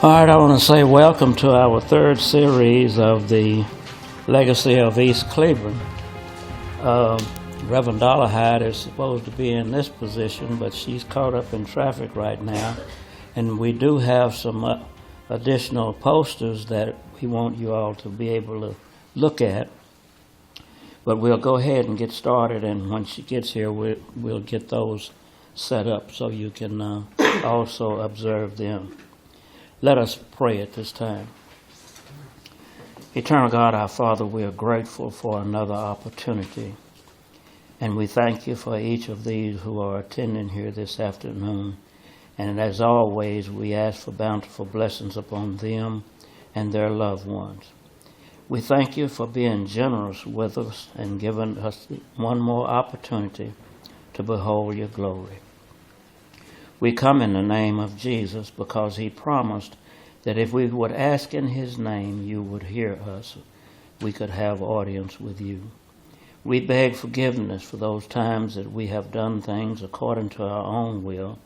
All right, I want to say welcome to our third series of the Legacy of East Cleburne. Reverend Dollarhide is supposed to be in this position, but she's caught up in traffic right now. And we do have some additional posters that we want you all to be able to look at. But we'll go ahead and get started, and when she gets here, we'll get those set up so you can also observe them. Let us pray at this time. Eternal God, our Father, we are grateful for another opportunity. And we thank you for each of these who are attending here this afternoon. And as always, we ask for bountiful blessings upon them and their loved ones. We thank you for being generous with us and giving us one more opportunity to behold your glory. We come in the name of Jesus because he promised that if we would ask in his name, you would hear us. We could have audience with you. We beg forgiveness for those times that we have done things according to our own will.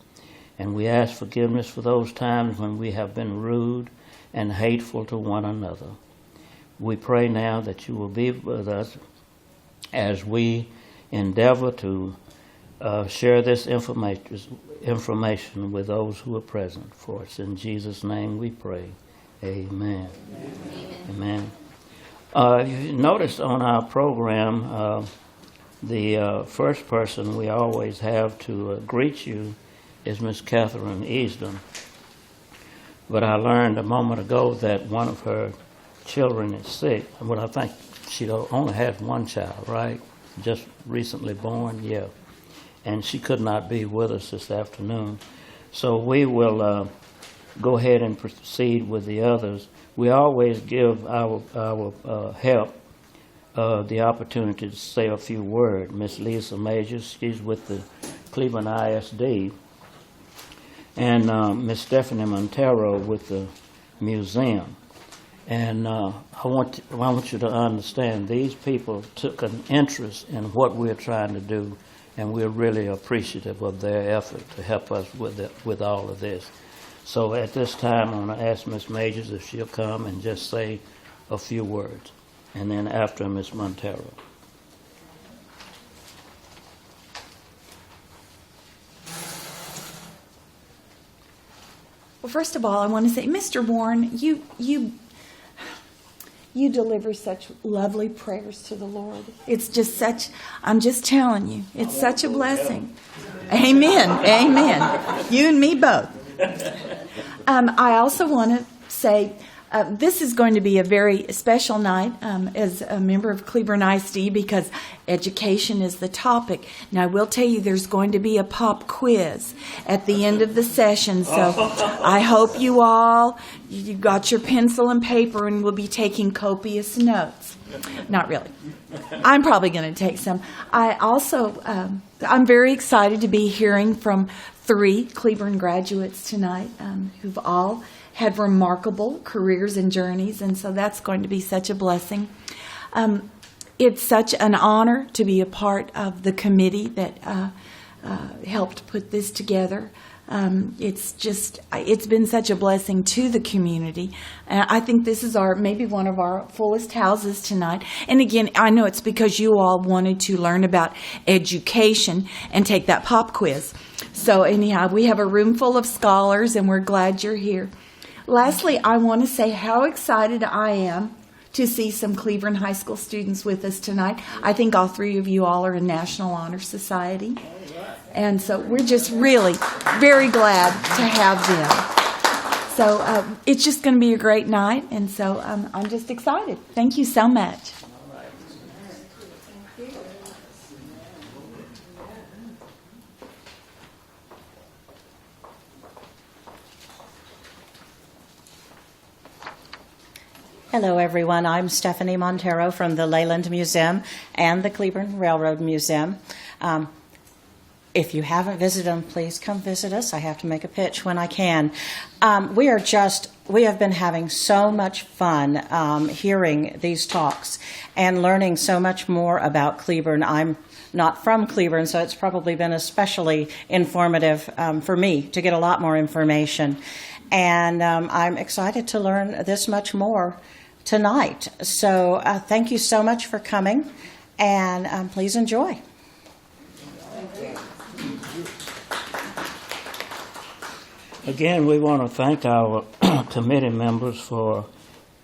And we ask forgiveness for those times when we have been rude and hateful to one another. We pray now that you will be with us as we endeavor to share this information with those who are present for us. In Jesus' name we pray. Amen. Amen. You notice on our program, the first person we always have to greet you is Miss Catherine Easton. But I learned a moment ago that one of her children is sick. Well, I think she only has one child, right? Just recently born, yeah. And she could not be with us this afternoon. So we will go ahead and proceed with the others. We always give our help the opportunity to say a few words. Miss Lisa Majors, she's with the Cleburne ISD, and Miss Stephanie Montero with the museum. And I want you to understand, these people took an interest in what we're trying to do, and we're really appreciative of their effort to help us with all of this. So at this time, I'm going to ask Miss Majors if she'll come and just say a few words, and then after Miss Montero. Well, first of all, I want to say, Mr. Warren, you deliver such lovely prayers to the Lord. It's just such, I'm just telling you, it's such a blessing. Amen. Amen. You and me both. I also want to say this is going to be a very special night as a member of Cleburne ISD because education is the topic. Now, I will tell you there's going to be a pop quiz at the end of the session, so I hope you got your pencil and paper and will be taking copious notes. Not really. I'm probably going to take some. I also, I'm very excited to be hearing from 3 Cleburne graduates tonight who've all had remarkable careers and journeys, and so that's going to be such a blessing. It's such an honor to be a part of the committee that helped put this together. It's been such a blessing to the community. And I think this is maybe one of our fullest houses tonight. And again, I know it's because you all wanted to learn about education and take that pop quiz. So anyhow, we have a room full of scholars, and we're glad you're here. Lastly, I want to say how excited I am to see some Cleburne High School students with us tonight. I think all 3 of you all are in National Honor Society. And so we're just really very glad to have them. So it's just going to be a great night, and so I'm just excited. Thank you so much. Hello, everyone. I'm Stephanie Montero from the Leyland Museum and the Cleburne Railroad Museum. If you haven't visited them, please come visit us. I have to make a pitch when I can. We have been having so much fun hearing these talks and learning so much more about Cleburne. I'm not from Cleburne, so it's probably been especially informative for me to get a lot more information. And I'm excited to learn this much more tonight. So thank you so much for coming, and please enjoy. Again, we want to thank our committee members for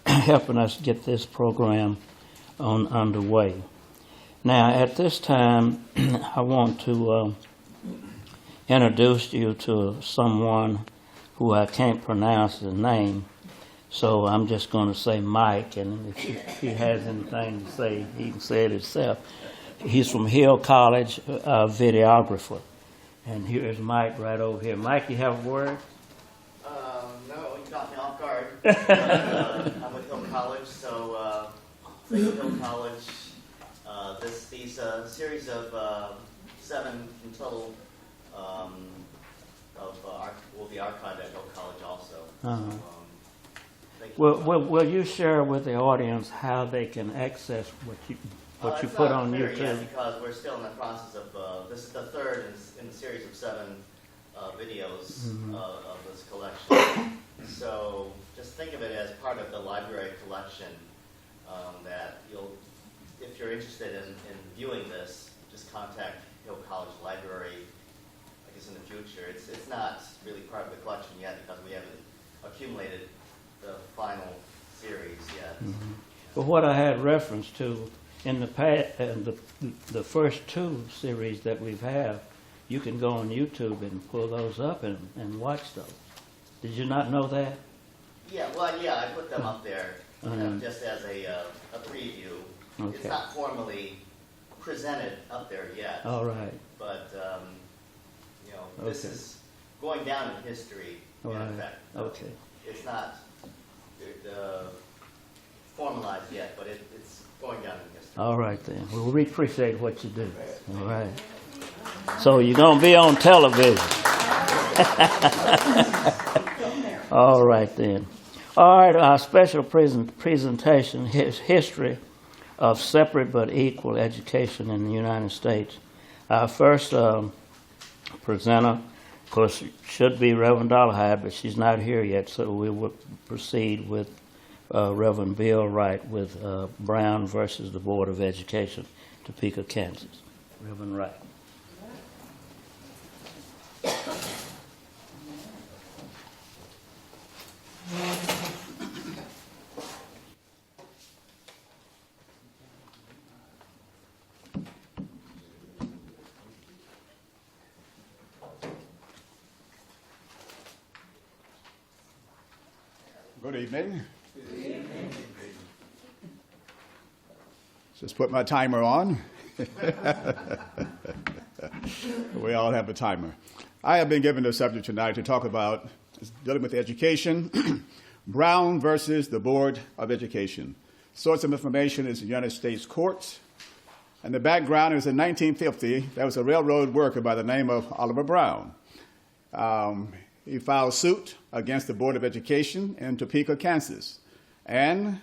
helping us get this program underway. Now, at this time, I want to introduce you to someone who I can't pronounce his name, so I'm just going to say Mike, and if he has anything to say, he can say it himself. He's from Hill College, videographer. And here's Mike right over here. Mike, you have a word? No, you caught me off guard. I'm with Hill College, so thank you, Hill College. These series of 7 in total will be archived at Hill College also. Thank you. Will you share with the audience how they can access what you put on YouTube? Yet because we're still in the process of, this is the third in the series of 7 videos of this collection. So just think of it as part of the library collection that if you're interested in viewing this, just contact Hill College Library, I guess in the future. It's not really part of the collection yet because we haven't accumulated the final series yet. Mm-hmm. But what I had reference to in the past, the first 2 series that we've had, you can go on YouTube and pull those up and watch those. Did you not know that? Yeah, I put them up there just as a preview. Okay. It's not formally presented up there yet. All right. But, this is going down in history, in effect. Okay. It's not formalized yet, but it's going down in history. All right, then. Well, we appreciate what you do. All right. So you're going to be on television. All right, then. All right, our special presentation is history of separate but equal education in the United States. Our first presenter, of course, should be Reverend Dollarhide, but she's not here yet, so we will proceed with Reverend Bill Wright with Brown versus the Board of Education, Topeka, Kansas. Reverend Wright. Good evening. Just put my timer on. We all have a timer. I have been given the subject tonight to talk about dealing with education, Brown versus the Board of Education. Source of information is the United States courts. And the background is in 1950, there was a railroad worker by the name of Oliver Brown. He filed suit against the Board of Education in Topeka, Kansas. And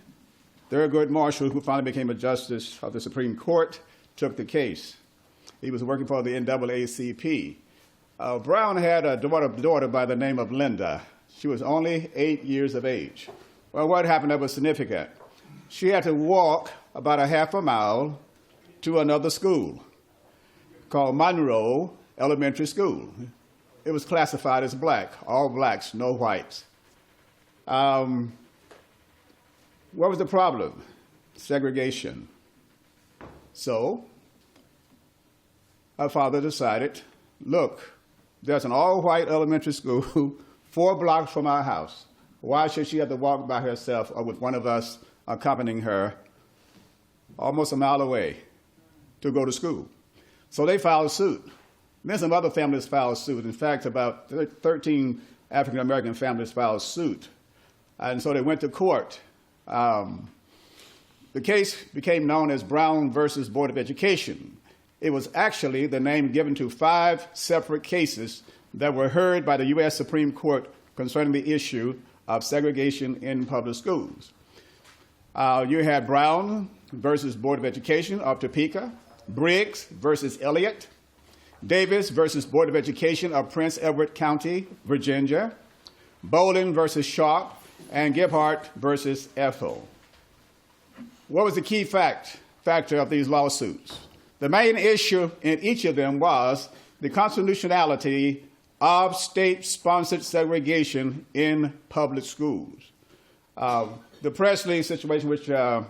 Thurgood Marshall, who finally became a justice of the Supreme Court, took the case. He was working for the NAACP. Brown had a daughter by the name of Linda. She was only 8 years of age. Well, what happened that was significant? She had to walk about a half a mile to another school called Monroe Elementary School. It was classified as black, all blacks, no whites. What was the problem? Segregation. So her father decided, look, there's an all-white elementary school 4 blocks from our house. Why should she have to walk by herself or with one of us accompanying her almost a mile away to go to school? So they filed suit. Then some other families filed suit. In fact, about 13 African-American families filed suit. And so they went to court. The case became known as Brown versus Board of Education. It was actually the name given to 5 separate cases that were heard by the U.S. Supreme Court concerning the issue of segregation in public schools. You had Brown versus Board of Education of Topeka, Briggs versus Elliott, Davis versus Board of Education of Prince Edward County, Virginia, Bolin versus Sharp, and Gebhardt versus Ethel. What was the key factor of these lawsuits? The main issue in each of them was the constitutionality of state-sponsored segregation in public schools. The Presley situation, which Dr.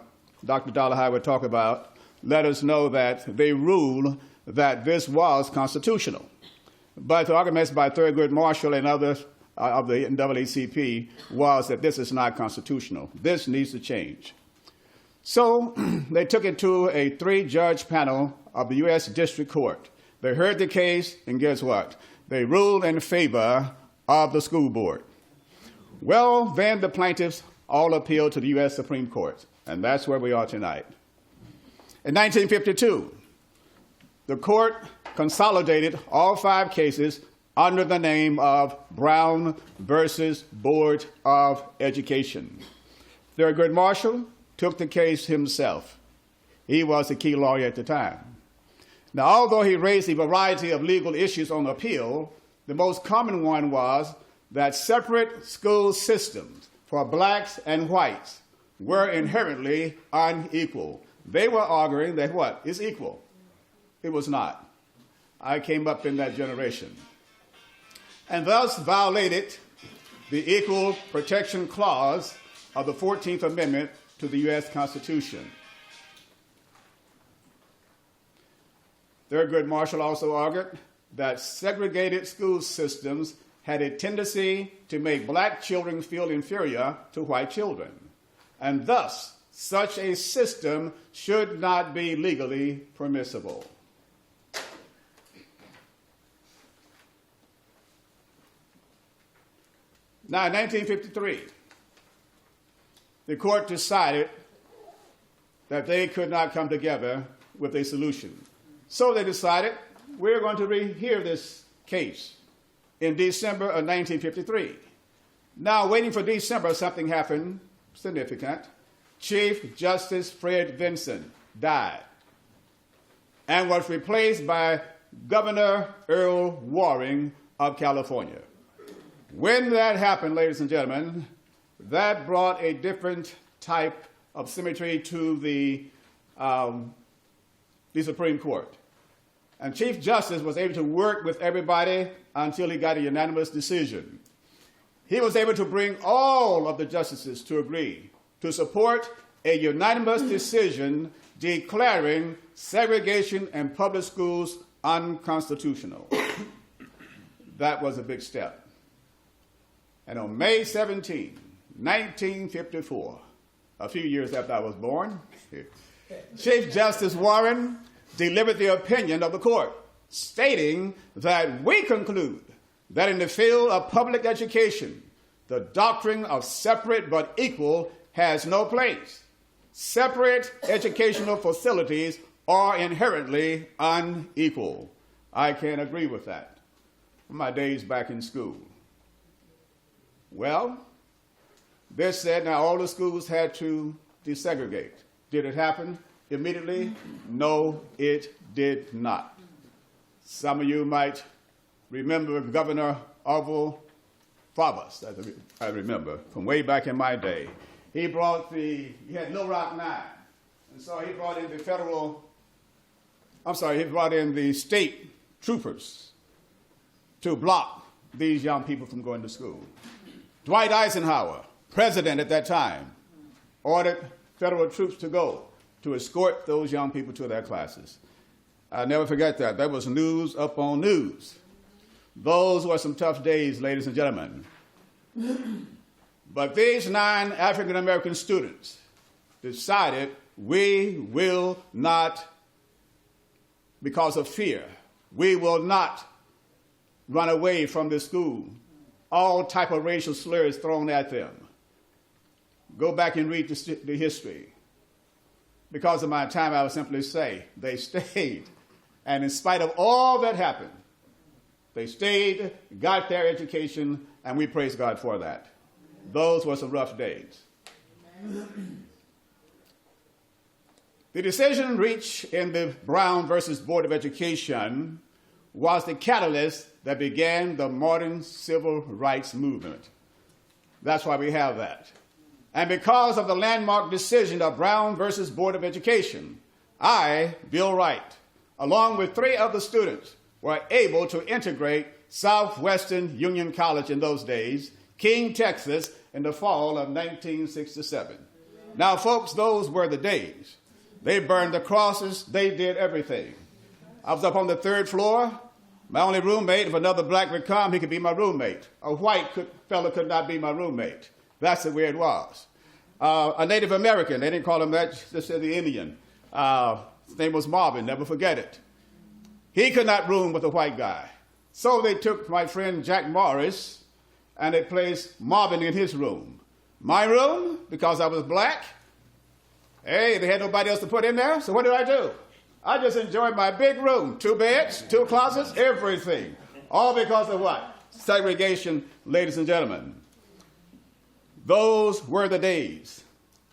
Dollarhide would talk about, let us know that they ruled that this was constitutional. But the arguments by Thurgood Marshall and others of the NAACP was that this is not constitutional. This needs to change. So they took it to a 3-judge panel of the U.S. District Court. They heard the case, and guess what? They ruled in favor of the school board. Well, then the plaintiffs all appealed to the U.S. Supreme Court, and that's where we are tonight. In 1952, the court consolidated all 5 cases under the name of Brown versus Board of Education. Thurgood Marshall took the case himself. He was the key lawyer at the time. Now, although he raised a variety of legal issues on appeal, the most common one was that separate school systems for blacks and whites were inherently unequal. They were arguing that what is equal? It was not. I came up in that generation. And thus violated the Equal Protection Clause of the 14th Amendment to the U.S. Constitution. Thurgood Marshall also argued that segregated school systems had a tendency to make black children feel inferior to white children, and thus such a system should not be legally permissible. Now, in 1953, the court decided that they could not come together with a solution. So they decided, we're going to rehear this case in December of 1953. Now, waiting for December, something happened significant. Chief Justice Fred Vinson died and was replaced by Governor Earl Warren of California. When that happened, ladies and gentlemen, that brought a different type of symmetry to the Supreme Court. And Chief Justice was able to work with everybody until he got a unanimous decision. He was able to bring all of the justices to agree to support a unanimous decision declaring segregation in public schools unconstitutional. That was a big step. And on May 17, 1954, a few years after I was born, Chief Justice Warren delivered the opinion of the court, stating that we conclude that in the field of public education, the doctrine of separate but equal has no place. Separate educational facilities are inherently unequal. I can't agree with that. From my days back in school. Well, they said now all the schools had to desegregate. Did it happen immediately? No, it did not. Some of you might remember Governor Orville Faubus, I remember, from way back in my day. He had Little Rock 9, and so he brought in the state troopers to block these young people from going to school. Dwight Eisenhower, president at that time, ordered federal troops to go to escort those young people to their classes. I'll never forget that. That was news upon news. Those were some tough days, ladies and gentlemen. But these 9 African-American students decided we will not, because of fear, we will not run away from the school. All type of racial slurs thrown at them. Go back and read the history. Because of my time, I will simply say they stayed. And in spite of all that happened, they stayed, got their education, and we praise God for that. Those were some rough days. The decision reached in the Brown versus Board of Education was the catalyst that began the modern civil rights movement. That's why we have that. And because of the landmark decision of Brown versus Board of Education, I, Bill Wright, along with 3 other students, were able to integrate Southwestern Union College in those days, King, Texas, in the fall of 1967. Now, folks, those were the days. They burned the crosses. They did everything. I was up on the 3rd floor. My only roommate, if another black would come, he could be my roommate. A white fellow could not be my roommate. That's the way it was. A Native American, they didn't call him that, they said the Indian. His name was Marvin, never forget it. He could not room with a white guy. So they took my friend Jack Morris and they placed Marvin in his room. My room, because I was black, hey, they had nobody else to put in there, so what did I do? I just enjoyed my big room, 2 beds, 2 closets, everything. All because of what? Segregation, ladies and gentlemen. Those were the days.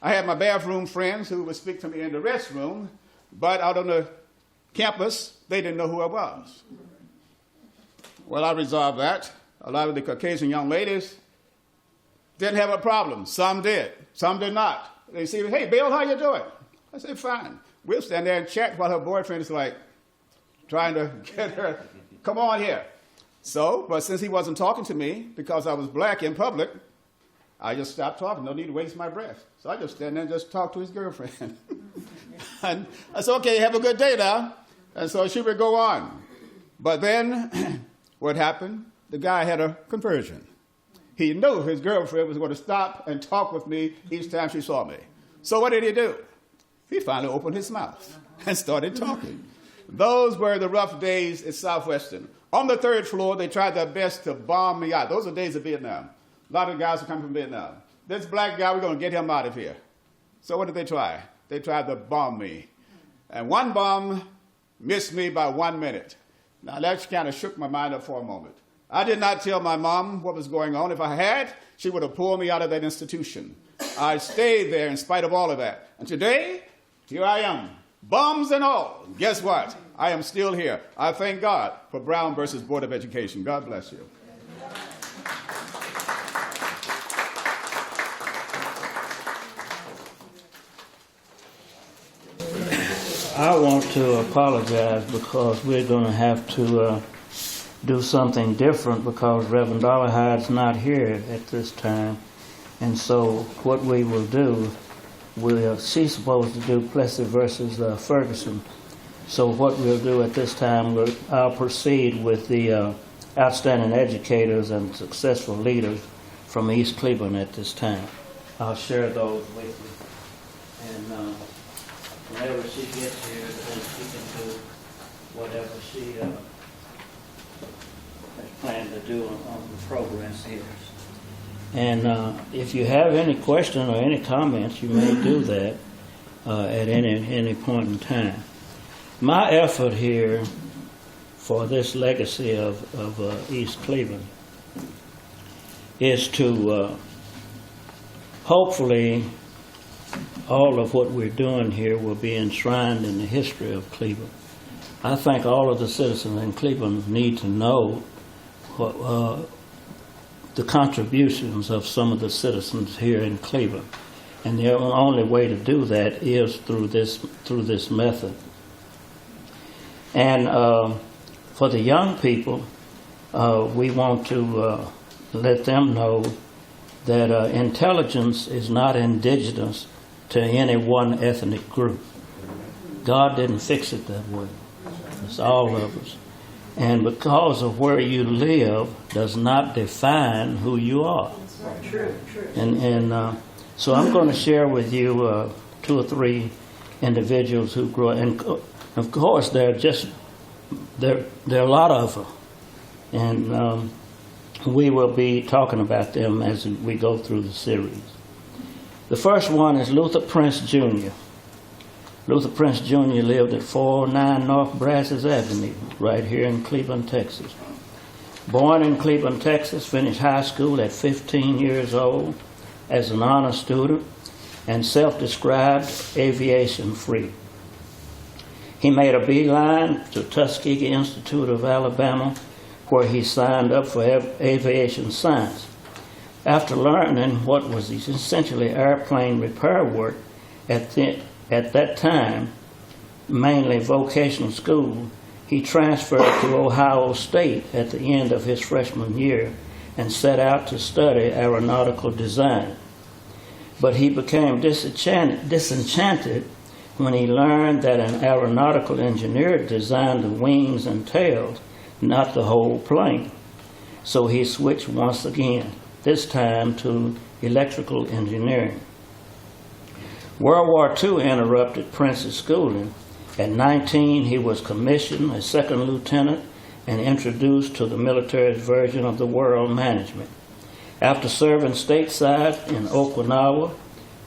I had my bathroom friends who would speak to me in the restroom, but out on the campus, they didn't know who I was. Well, I resolved that. A lot of the Caucasian young ladies didn't have a problem. Some did. Some did not. They say, hey, Bill, how you doing? I said, fine. We'll stand there and chat while her boyfriend is like trying to get her, come on here. So, but since he wasn't talking to me because I was black in public, I just stopped talking. No need to waste my breath. So I just stand there and just talk to his girlfriend. And I said, okay, have a good day now. And so she would go on. But then what happened? The guy had a conversion. He knew his girlfriend was going to stop and talk with me each time she saw me. So what did he do? He finally opened his mouth and started talking. Those were the rough days at Southwestern. On the 3rd floor, they tried their best to bomb me out. Those are days of Vietnam. A lot of guys were coming from Vietnam. This black guy, we're going to get him out of here. So what did they try? They tried to bomb me. And one bomb missed me by 1 minute. Now, that kind of shook my mind up for a moment. I did not tell my mom what was going on. If I had, she would have pulled me out of that institution. I stayed there in spite of all of that. And today, here I am, bombs and all. Guess what? I am still here. I thank God for Brown versus Board of Education. God bless you. I want to apologize because we're going to have to do something different because Reverend Dollarhide's not here at this time. And so what we will do, she's supposed to do Plessy versus Ferguson. So what we'll do at this time, I'll proceed with the outstanding educators and successful leaders from East Cleburne at this time. I'll share those with you. And whenever she gets here, then she can do whatever she has planned to do on the progress here. And if you have any questions or any comments, you may do that at any point in time. My effort here for this legacy of East Cleburne is to hopefully all of what we're doing here will be enshrined in the history of Cleburne. I think all of the citizens in Cleburne need to know what, the contributions of some of the citizens here in Cleburne. And the only way to do that is through this method. And for the young people, we want to let them know that intelligence is not indigenous to any one ethnic group. God didn't fix it that way. It's all of us. And because of where you live does not define who you are. True. And so I'm going to share with you 2 or 3 individuals who grew up. And of course, there are a lot of them. And we will be talking about them as we go through the series. The first one is Luther Prince Jr. Luther Prince Jr. lived at 409 North Brazos Avenue, right here in Cleburne, Texas. Born in Cleburne, Texas, finished high school at 15 years old as an honor student and self-described aviation freak. He made a beeline to Tuskegee Institute of Alabama, where he signed up for aviation science. After learning what was essentially airplane repair work at that time, mainly vocational school, he transferred to Ohio State at the end of his freshman year and set out to study aeronautical design. But he became disenchanted when he learned that an aeronautical engineer designed the wings and tails, not the whole plane. So he switched once again, this time to electrical engineering. World War II interrupted Prince's schooling. At 19, he was commissioned a second lieutenant and introduced to the military's version of the world management. After serving stateside in Okinawa,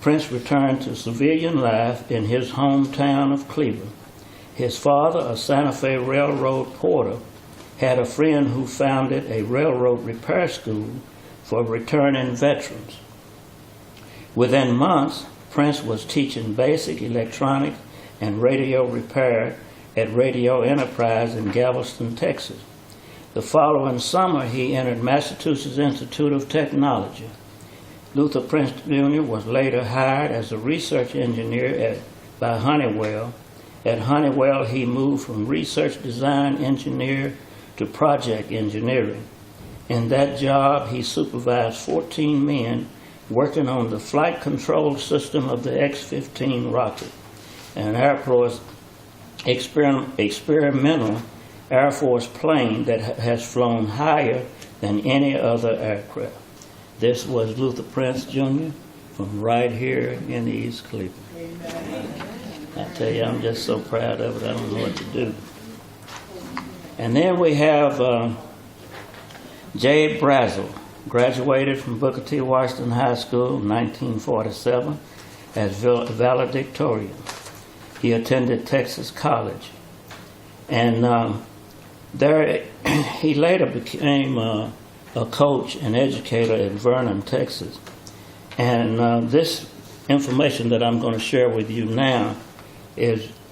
Prince returned to civilian life in his hometown of Cleburne. His father, a Santa Fe Railroad porter, had a friend who founded a railroad repair school for returning veterans. Within months, Prince was teaching basic electronic and radio repair at Radio Enterprise in Galveston, Texas. The following summer, he entered Massachusetts Institute of Technology. Luther Prince Jr. was later hired as a research engineer by Honeywell. At Honeywell, he moved from research design engineer to project engineering. In that job, he supervised 14 men working on the flight control system of the X-15 rocket, an Air Force experimental Air Force plane that has flown higher than any other aircraft. This was Luther Prince Jr. from right here in East Cleveland. I tell you, I'm just so proud of it, I don't know what to do. And then we have Jay Brazel, graduated from Booker T. Washington High School in 1947 as valedictorian. He attended Texas College. And there he later became a coach and educator at Vernon, Texas. And this information that I'm going to share with you now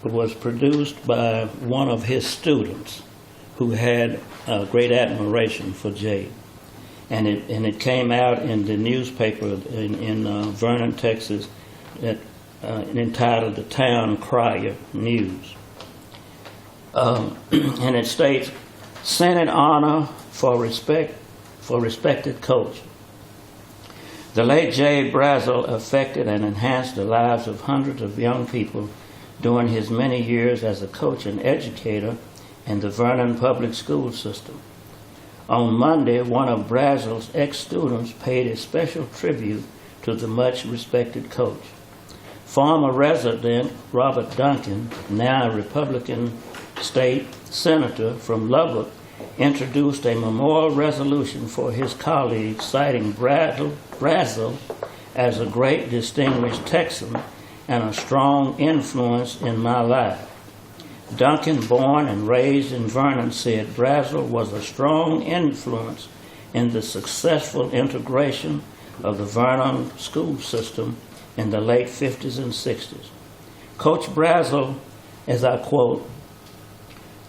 was produced by one of his students who had great admiration for Jay. And it came out in the newspaper in Vernon, Texas, entitled The Town Crier News. And it states, Senate honor for respected coach. The late Jay Brazel affected and enhanced the lives of hundreds of young people during his many years as a coach and educator in the Vernon public school system. On Monday, one of Brazel's ex-students paid a special tribute to the much-respected coach. Former resident Robert Duncan, now a Republican state senator from Lubbock, introduced a memorial resolution for his colleague, citing Brazel as a great distinguished Texan and a strong influence in my life. Duncan, born and raised in Vernon, said Brazel was a strong influence in the successful integration of the Vernon school system in the late 50s and 60s. Coach Brazel, as I quote,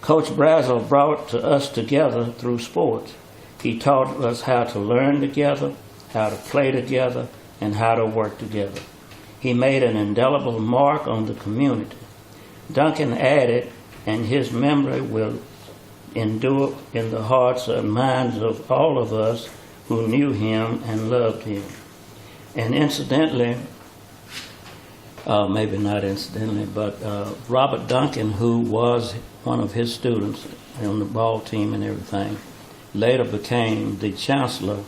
Coach Brazel brought us together through sports. He taught us how to learn together, how to play together, and how to work together. He made an indelible mark on the community. Duncan added, and his memory will endure in the hearts and minds of all of us who knew him and loved him. And incidentally, maybe not incidentally, but Robert Duncan, who was one of his students on the ball team and everything, later became the chancellor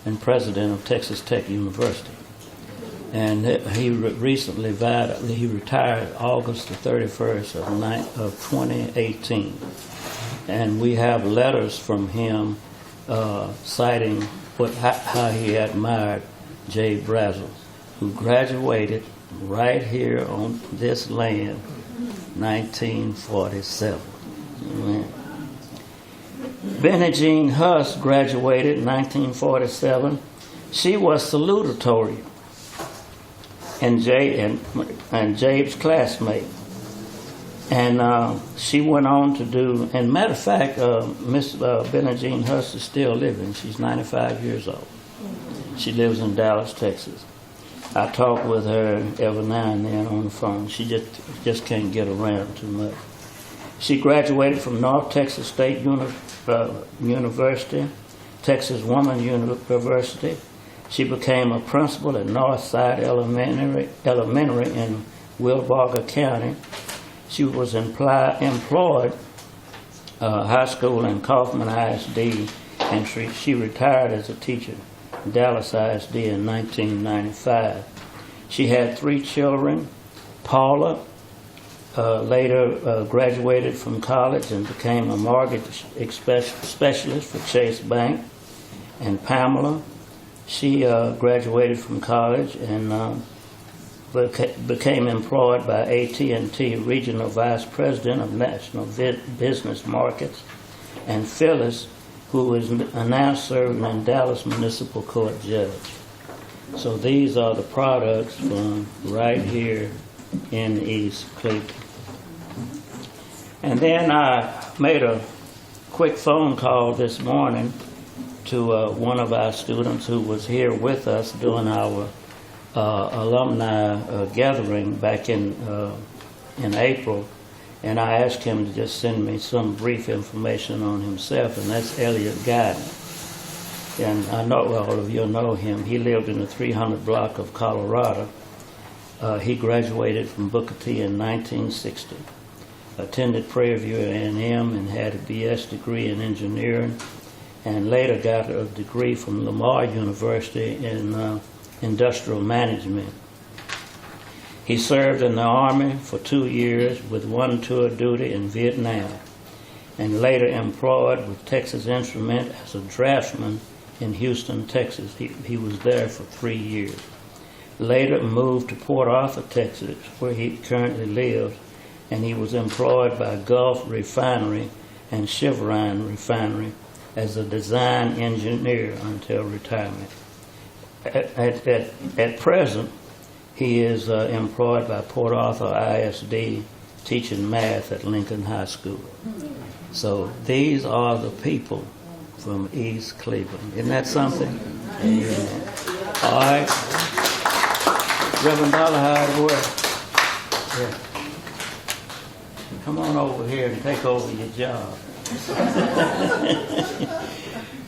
and president of Texas Tech University. And he recently he retired August the 31st of 2018. And we have letters from him citing how he admired Jay Brazel, who graduated right here on this land, 1947. Amen. Benny Jean Huss graduated in 1947. She was salutatorian and Jabe's classmate. And she went on to do, and matter of fact, Miss Benny Jean Huss is still living. She's 95 years old. She lives in Dallas, Texas. I talk with her every now and then on the phone. She just can't get around too much. She graduated from North Texas State University, Texas Woman University. She became a principal at Northside Elementary in Wilbarger County. She was employed high school in Kaufman ISD, and she retired as a teacher at Dallas ISD in 1995. She had 3 children. Paula later graduated from college and became a mortgage specialist for Chase Bank. And Pamela, she graduated from college and became employed by AT&T Regional Vice President of National Business Markets. And Phyllis, who is now serving in Dallas Municipal Court Judge. So these are the products from right here in East Cleveland. And then I made a quick phone call this morning to one of our students who was here with us during our alumni gathering back in April, and I asked him to just send me some brief information on himself, and that's Elliot Guyton. And I know all of you know him. He lived in the 300 block of Colorado. He graduated from Booker T in 1960. Attended Prairie View A&M and had a BS degree in engineering, and later got a degree from Lamar University in industrial management. He served in the Army for 2 years with 1 tour duty in Vietnam, and later employed with Texas Instrument as a draftsman in Houston, Texas. He was there for 3 years. Later moved to Port Arthur, Texas, where he currently lives, and he was employed by Gulf Refinery and Chevron Refinery as a design engineer until retirement. At present, he is employed by Port Arthur ISD teaching math at Lincoln High School. So these are the people from East Cleveland. Isn't that something? Amen. All right. Reverend Dollarhide, where? Yeah. Come on over here and take over your job.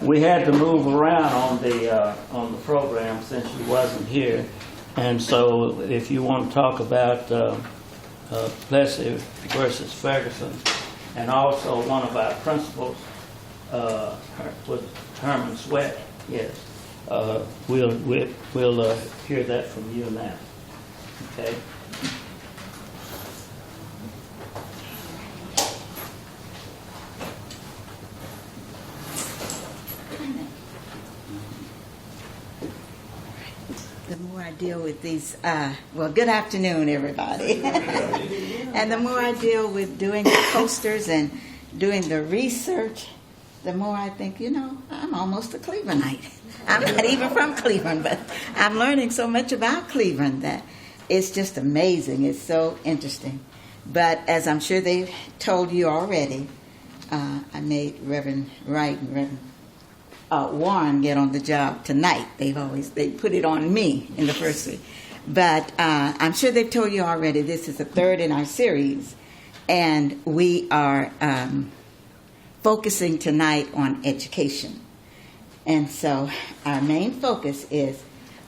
We had to move around on the program since you wasn't here, and so if you want to talk about Plessy versus Ferguson, and also one of our principals was Herman Sweat. Yes, we'll hear that from you now. Okay. The more I deal with these, well, good afternoon, everybody. And the more I deal with doing the posters and doing the research, the more I think, I'm almost a Clevelandite. I'm not even from Cleveland, but I'm learning so much about Cleveland that it's just amazing. It's so interesting. But as I'm sure they've told you already, I made Reverend Wright and Reverend Warren get on the job tonight. They put it on me in the first week. But I'm sure they've told you already, this is the third in our series, and we are focusing tonight on education. And so our main focus is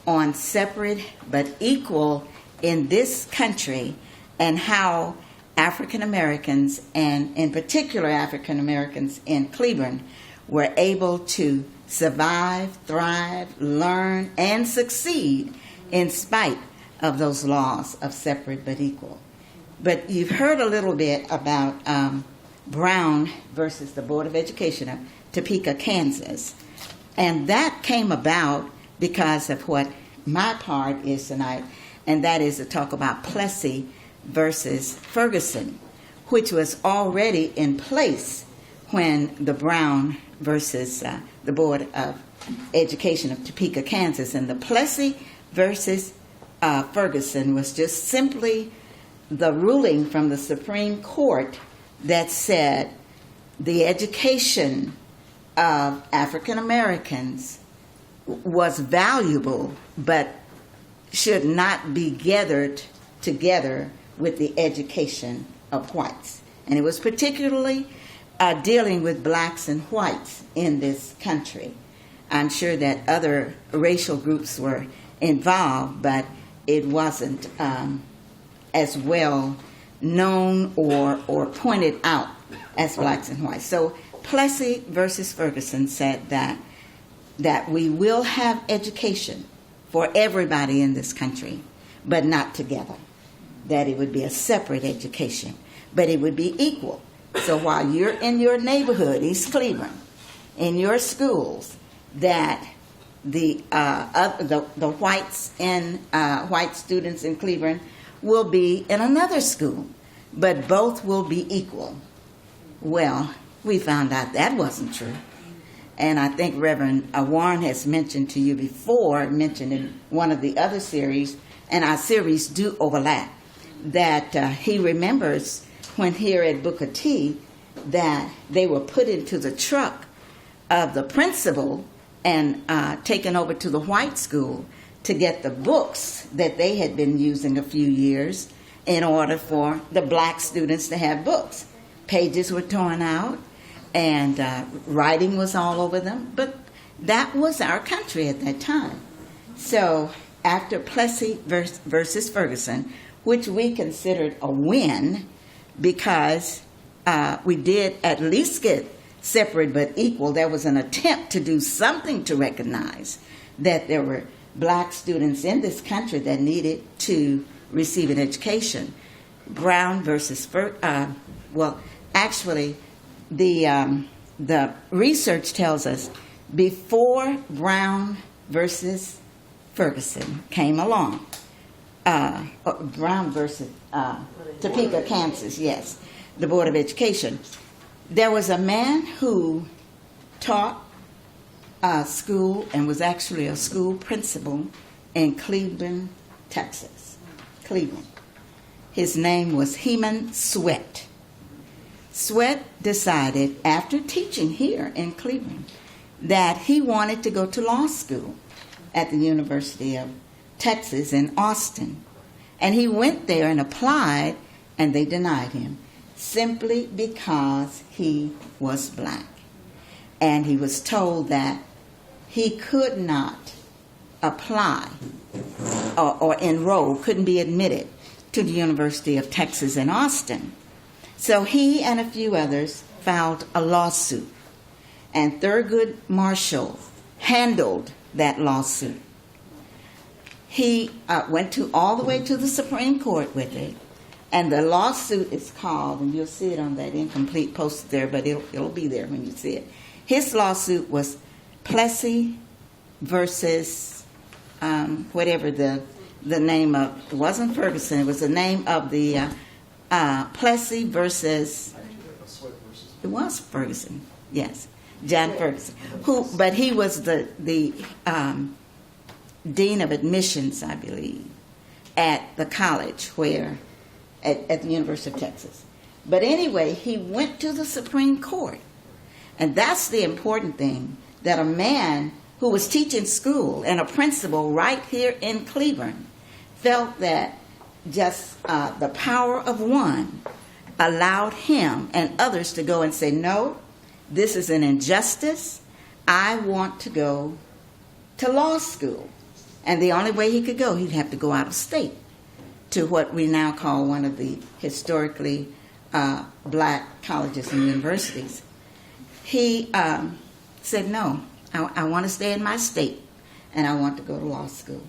on separate but equal in this country, and how African Americans, and in particular African Americans in Cleburne, were able to survive, thrive, learn, and succeed in spite of those laws of separate but equal. But you've heard a little bit about Brown versus the Board of Education of Topeka, Kansas. And that came about because of what my part is tonight, and that is to talk about Plessy versus Ferguson, which was already in place when the Brown versus the Board of Education of Topeka, Kansas. And the Plessy versus Ferguson was just simply the ruling from the Supreme Court that said the education of African Americans was valuable, but should not be gathered together with the education of whites. And it was particularly dealing with blacks and whites in this country. I'm sure that other racial groups were involved, but it wasn't as well known or pointed out as blacks and whites. So Plessy versus Ferguson said that we will have education for everybody in this country, but not together. That it would be a separate education, but it would be equal. So while you're in your neighborhood, East Cleburne, in your schools, that the whites and white students in Cleburne will be in another school, but both will be equal. Well, we found out that wasn't true. And I think Reverend Warren has mentioned to you before, mentioned in one of the other series, and our series do overlap, that he remembers when here at Booker T that they were put into the truck of the principal and taken over to the white school to get the books that they had been using a few years in order for the black students to have books. Pages were torn out and writing was all over them, but that was our country at that time. So after Plessy versus Ferguson, which we considered a win because we did at least get separate but equal, there was an attempt to do something to recognize that there were black students in this country that needed to receive an education. Brown versus actually, the research tells us before Brown versus Ferguson came along, Brown versus Topeka, Kansas, yes, the Board of Education, there was a man who taught school and was actually a school principal in Cleburne, Texas. Cleburne. His name was Heman Sweat. Sweat decided, after teaching here in Cleburne, that he wanted to go to law school at the University of Texas in Austin. And he went there and applied, and they denied him, simply because he was black. And he was told that he could not apply or enroll, couldn't be admitted to the University of Texas in Austin. So he and a few others filed a lawsuit, and Thurgood Marshall handled that lawsuit. He went all the way to the Supreme Court with it, and the lawsuit is called, and you'll see it on that incomplete poster there, but it'll be there when you see it. His lawsuit was Plessy versus whatever the name of, it wasn't Ferguson, it was the name of the Plessy versus, it was Ferguson, yes, John Ferguson, but he was the dean of admissions, I believe, at the college where, at the University of Texas. But anyway, he went to the Supreme Court. And that's the important thing, that a man who was teaching school and a principal right here in Cleburne felt that just the power of one allowed him and others to go and say, no, this is an injustice. I want to go to law school. And the only way he could go, he'd have to go out of state to what we now call one of the historically black colleges and universities. He said, no, I want to stay in my state, and I want to go to law school.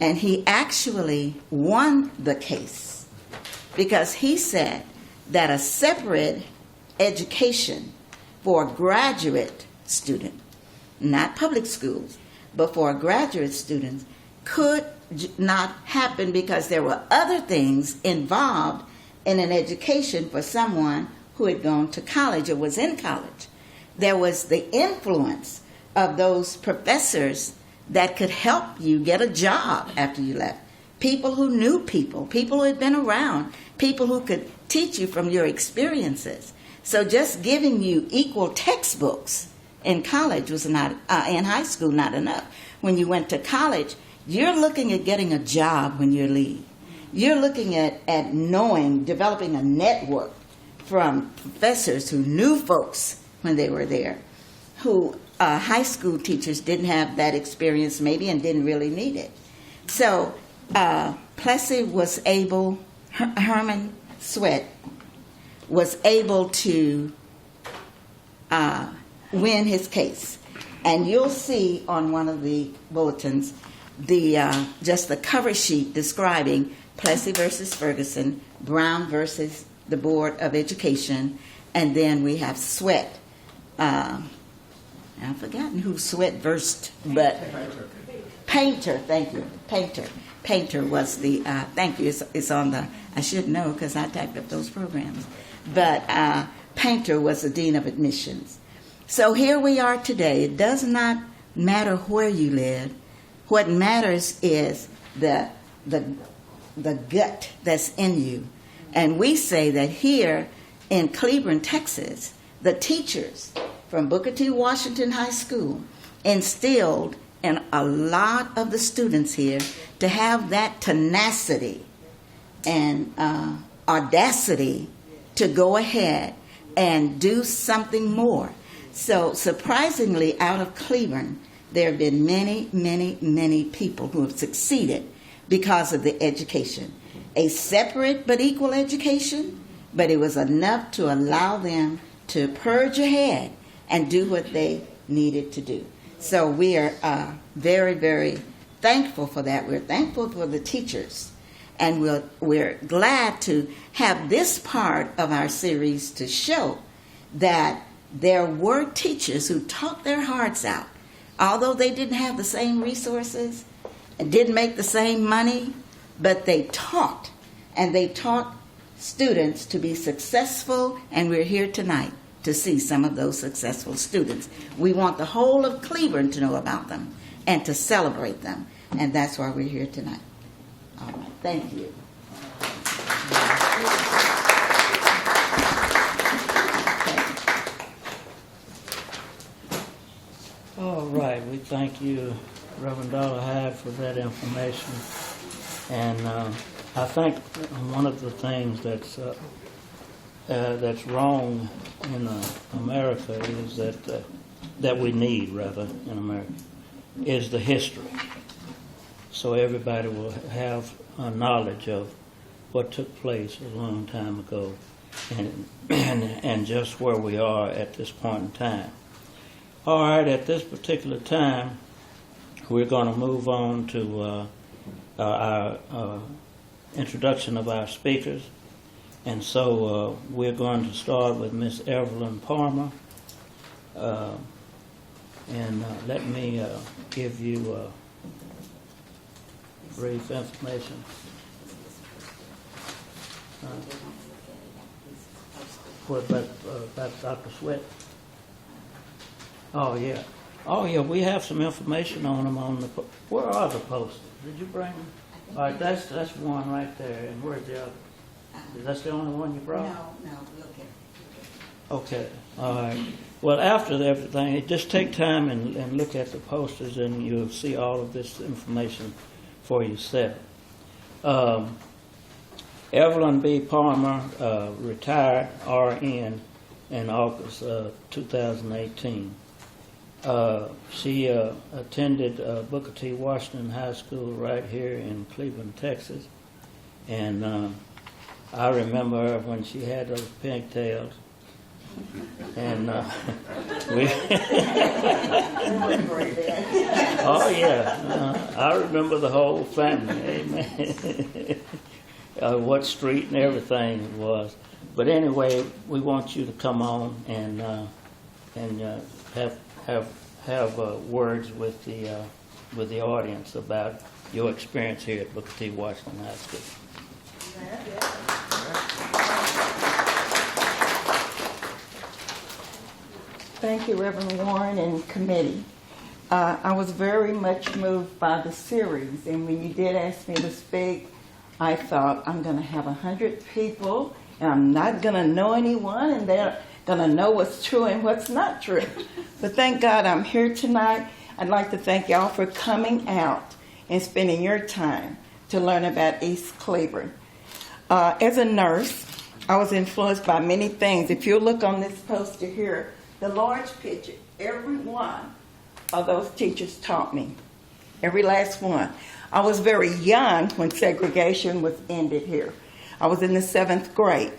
And he actually won the case because he said that a separate education for a graduate student, not public schools, but for a graduate student, could not happen because there were other things involved in an education for someone who had gone to college or was in college. There was the influence of those professors that could help you get a job after you left. People who knew people who had been around, people who could teach you from your experiences. So just giving you equal textbooks in college was not, in high school, not enough. When you went to college, you're looking at getting a job when you leave. You're looking at knowing, developing a network from professors who knew folks when they were there, who high school teachers didn't have that experience maybe and didn't really need it. So Plessy was able, Herman Sweat was able to win his case. And you'll see on one of the bulletins just the cover sheet describing Plessy versus Ferguson, Brown versus the Board of Education, and then we have Sweat. I've forgotten who Sweat versed, but Painter, thank you, Painter. Painter was the, thank you, it's on the, I should know because I typed up those programs. But Painter was the Dean of Admissions. So here we are today. It does not matter where you live. What matters is the gut that's in you. And we say that here in Cleburne, Texas, the teachers from Booker T. Washington High School instilled in a lot of the students here to have that tenacity and audacity to go ahead and do something more. So surprisingly, out of Cleburne, there have been many, many, many people who have succeeded because of the education. A separate but equal education, but it was enough to allow them to purge ahead and do what they needed to do. So we are very, very thankful for that. We're thankful for the teachers. And we're glad to have this part of our series to show that there were teachers who taught their hearts out. Although they didn't have the same resources and didn't make the same money, but they taught. And they taught students to be successful, and we're here tonight to see some of those successful students. We want the whole of Cleburne to know about them and to celebrate them, and that's why we're here tonight. All right, thank you. All right, we thank you, Reverend Dollarhide, for that information. And I think one of the things that's wrong in America is that we need, rather, in America, is the history. So everybody will have a knowledge of what took place a long time ago and just where we are at this point in time. All right, at this particular time, we're going to move on to our introduction of our speakers. And so we're going to start with Miss Evelyn Palmer. And let me give you brief information. What about Dr. Sweat? Oh yeah, we have some information on them on the. Where are the posters? Did you bring them? All right, that's one right there. And where's the other? Is that the only one you brought? No, look at. Okay, all right. Well, after everything, just take time and look at the posters, and you'll see all of this information for yourself. Evelyn B. Palmer retired RN in August 2018. She attended Booker T. Washington High School right here in Cleburne, Texas. And I remember her when she had those pigtails. And oh yeah, I remember the whole family. Amen. What street and everything it was. But anyway, we want you to come on and have words with the audience about your experience here at Booker T. Washington High School. Thank you, Reverend Warren and committee. I was very much moved by the series, and when you did ask me to speak, I thought I'm going to have 100 people, and I'm not going to know anyone, and going to know what's true and what's not true. But thank God I'm here tonight. I'd like to thank y'all for coming out and spending your time to learn about East Cleburne. As a nurse, I was influenced by many things. If you look on this poster here, the large picture, every one of those teachers taught me. Every last one. I was very young when segregation was ended here. I was in the 7th grade.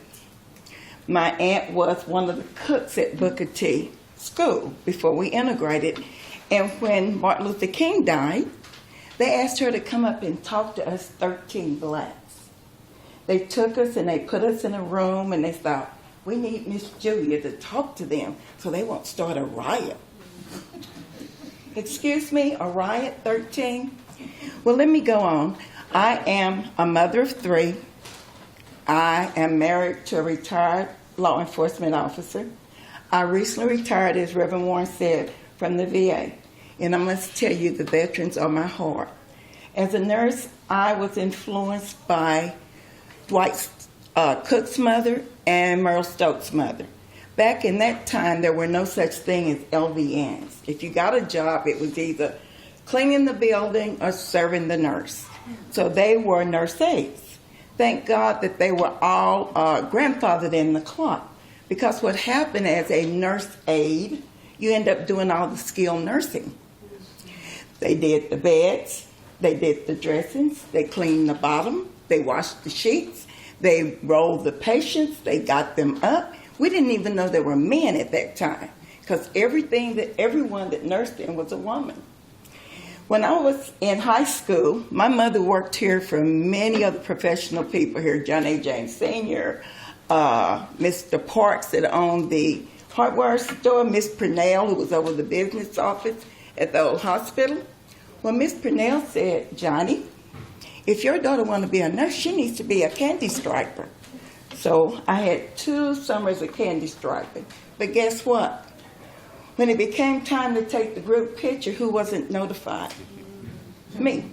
My aunt was one of the cooks at Booker T School before we integrated. And when Martin Luther King died, they asked her to come up and talk to us 13 blacks. They took us and they put us in a room and they thought, we need Miss Julia to talk to them so they won't start a riot. Excuse me, a riot, 13? Well, let me go on. I am a mother of 3. I am married to a retired law enforcement officer. I recently retired, as Reverend Warren said, from the VA. And I must tell you, the veterans are my heart. As a nurse, I was influenced by Dwight Cook's mother and Merle Stokes' mother. Back in that time, there were no such thing as LVNs. If you got a job, it was either cleaning the building or serving the nurse. So they were nurse aides. Thank God that they were all grandfathered in the clock. Because what happened as a nurse aide, you end up doing all the skilled nursing. They did the beds, they did the dressings, they cleaned the bottom, they washed the sheets, they rolled the patients, they got them up. We didn't even know there were men at that time because everyone that nursed them was a woman. When I was in high school, my mother worked here for many other professional people here, John A. James Sr., Mr. Parks that owned the hardware store, Miss Purnell, who was over the business office at the old hospital. Well, Miss Purnell said, Johnny, if your daughter wants to be a nurse, she needs to be a candy striper. So I had 2 summers of candy striping. But guess what? When it became time to take the group picture, who wasn't notified? Me.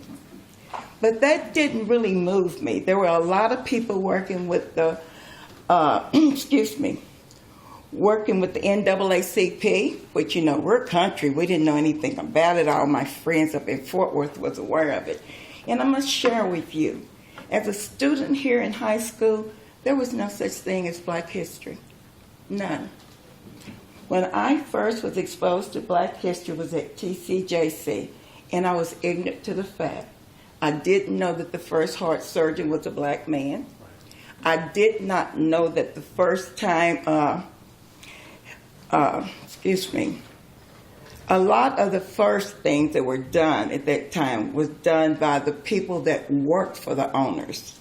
But that didn't really move me. There were a lot of people working with the, working with the NAACP, which, you know, we're country. We didn't know anything about it. All my friends up in Fort Worth was aware of it. And I must share with you, as a student here in high school, there was no such thing as Black history. None. When I first was exposed to Black history was at TCJC, and I was ignorant to the fact. I didn't know that the first heart surgeon was a Black man. I did not know that the first time, a lot of the first things that were done at that time was done by the people that worked for the owners.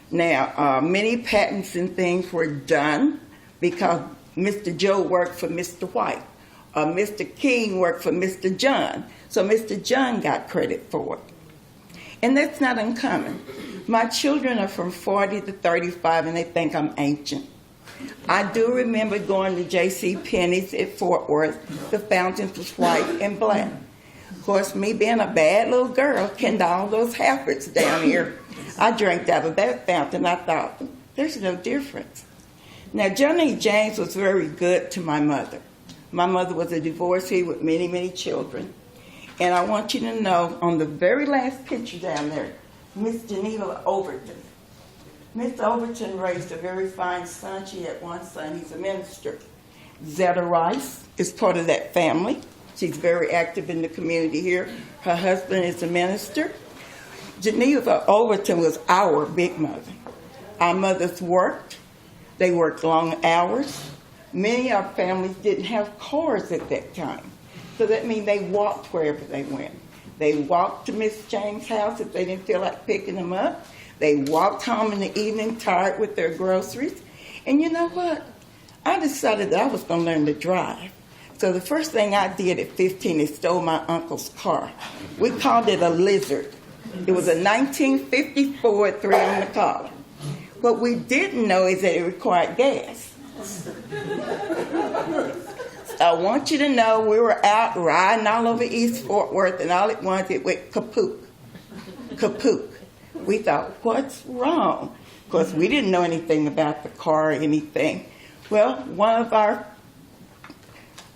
Now, many patents and things were done because Mr. Joe worked for Mr. White, or Mr. King worked for Mr. John, so Mr. John got credit for it. And that's not uncommon. My children are from 40 to 35, and they think I'm ancient. I do remember going to J.C. Penney's at Fort Worth. The fountains was white and black. Of course, me being a bad little girl, kenned all those Halfords down here. I drank out of that fountain. I thought, there's no difference. Now, Johnny James was very good to my mother. My mother was a divorcee with many, many children. And I want you to know, on the very last picture down there, Miss Geneva Overton. Miss Overton raised a very fine son. She had one son. He's a minister. Zetta Rice is part of that family. She's very active in the community here. Her husband is a minister. Geneva Overton was our big mother. Our mothers worked. They worked long hours. Many of our families didn't have cars at that time. So that means they walked wherever they went. They walked to Miss James' house if they didn't feel like picking them up. They walked home in the evening tired with their groceries. And you know what? I decided that I was going to learn to drive. So the first thing I did at 15 is stole my uncle's car. We called it a Lizard. It was a 1954 3 on the collar. What we didn't know is that it required gas. I want you to know we were out riding all over East Fort Worth, and all at once it went kaput, kaput. We thought, what's wrong? Of course, we didn't know anything about the car or anything. Well, one of our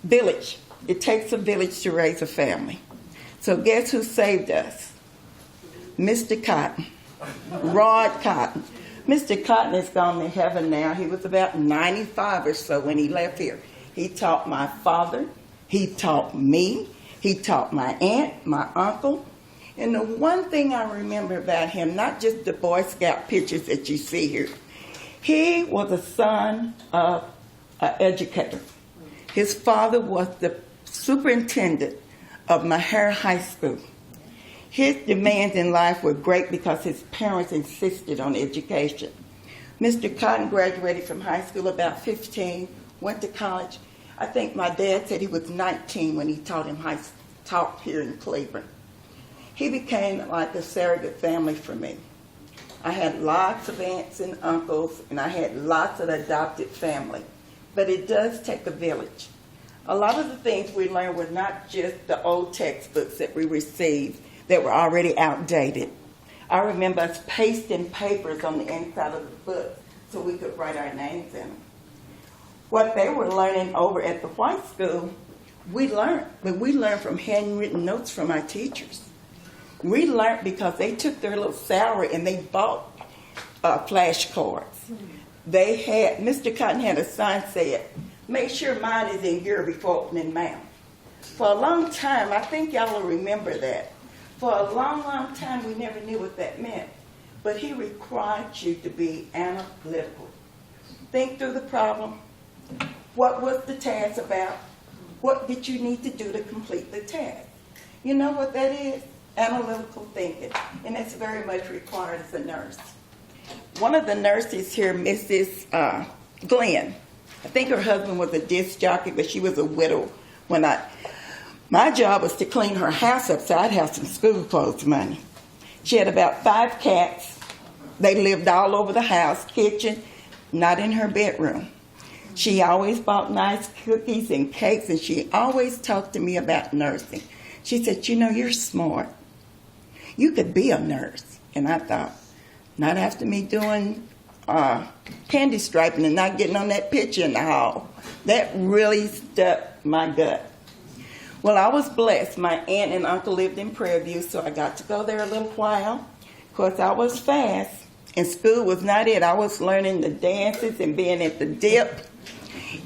village. It takes a village to raise a family. So guess who saved us? Mr. Cotton, Rod Cotton. Mr. Cotton has gone to heaven now. He was about 95 or so when he left here. He taught my father. He taught me. He taught my aunt, my uncle. And the one thing I remember about him, not just the Boy Scout pictures that you see here, he was a son of an educator. His father was the superintendent of Montero High School. His demands in life were great because his parents insisted on education. Mr. Cotton graduated from high school about 15, went to college. I think my dad said he was 19 when he taught here in Cleburne. He became like a surrogate family for me. I had lots of aunts and uncles, and I had lots of adopted family. But it does take a village. A lot of the things we learned were not just the old textbooks that we received that were already outdated. I remember us pasting papers on the inside of the book so we could write our names in them. What they were learning over at the white school, we learned, but we learned from handwritten notes from our teachers. We learned because they took their little salary and they bought flashcards. They had, Mr. Cotton had a sign said, "Make sure mine is in gear before opening mouth." For a long time, I think y'all will remember that. For a long, long time, we never knew what that meant. But he required you to be analytical. Think through the problem. What was the task about? What did you need to do to complete the task? You know what that is? Analytical thinking. And that's very much required as a nurse. One of the nurses here, Mrs. Glenn, I think her husband was a disc jockey, but she was a widow when my job was to clean her house up so I'd have some school clothes money. She had about 5 cats. They lived all over the house, kitchen, not in her bedroom. She always bought nice cookies and cakes, and she always talked to me about nursing. She said, "You know, you're smart. You could be a nurse." And I thought, not after me doing candy striping and not getting on that picture in the hall. That really stuck my gut. Well, I was blessed. My aunt and uncle lived in Prairie View, so I got to go there a little while. Of course, I was fast, and school was not it. I was learning the dances and being at the dip,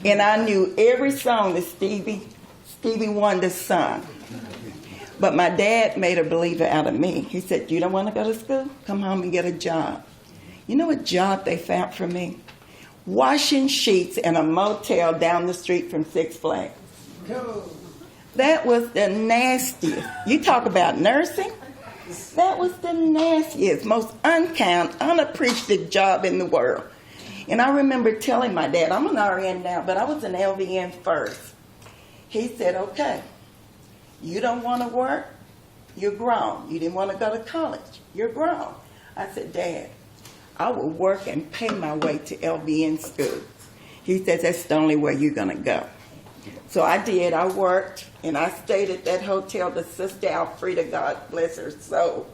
and I knew every song that Stevie Wonder's sung. But my dad made a believer out of me. He said, "You don't want to go to school? Come home and get a job." You know what job they found for me? Washing sheets in a motel down the street from Six Flags. That was the nastiest. You talk about nursing? That was the nastiest, most unkind, unappreciative job in the world. And I remember telling my dad, I'm an RN now, but I was an LVN first. He said, "Okay, you don't want to work? You're grown. You didn't want to go to college. You're grown." I said, "Dad, I will work and pay my way to LVN school." He says, "That's the only way you're going to go." So I did. I worked, and I stayed at that hotel. The Sister Alfreda, God bless her soul.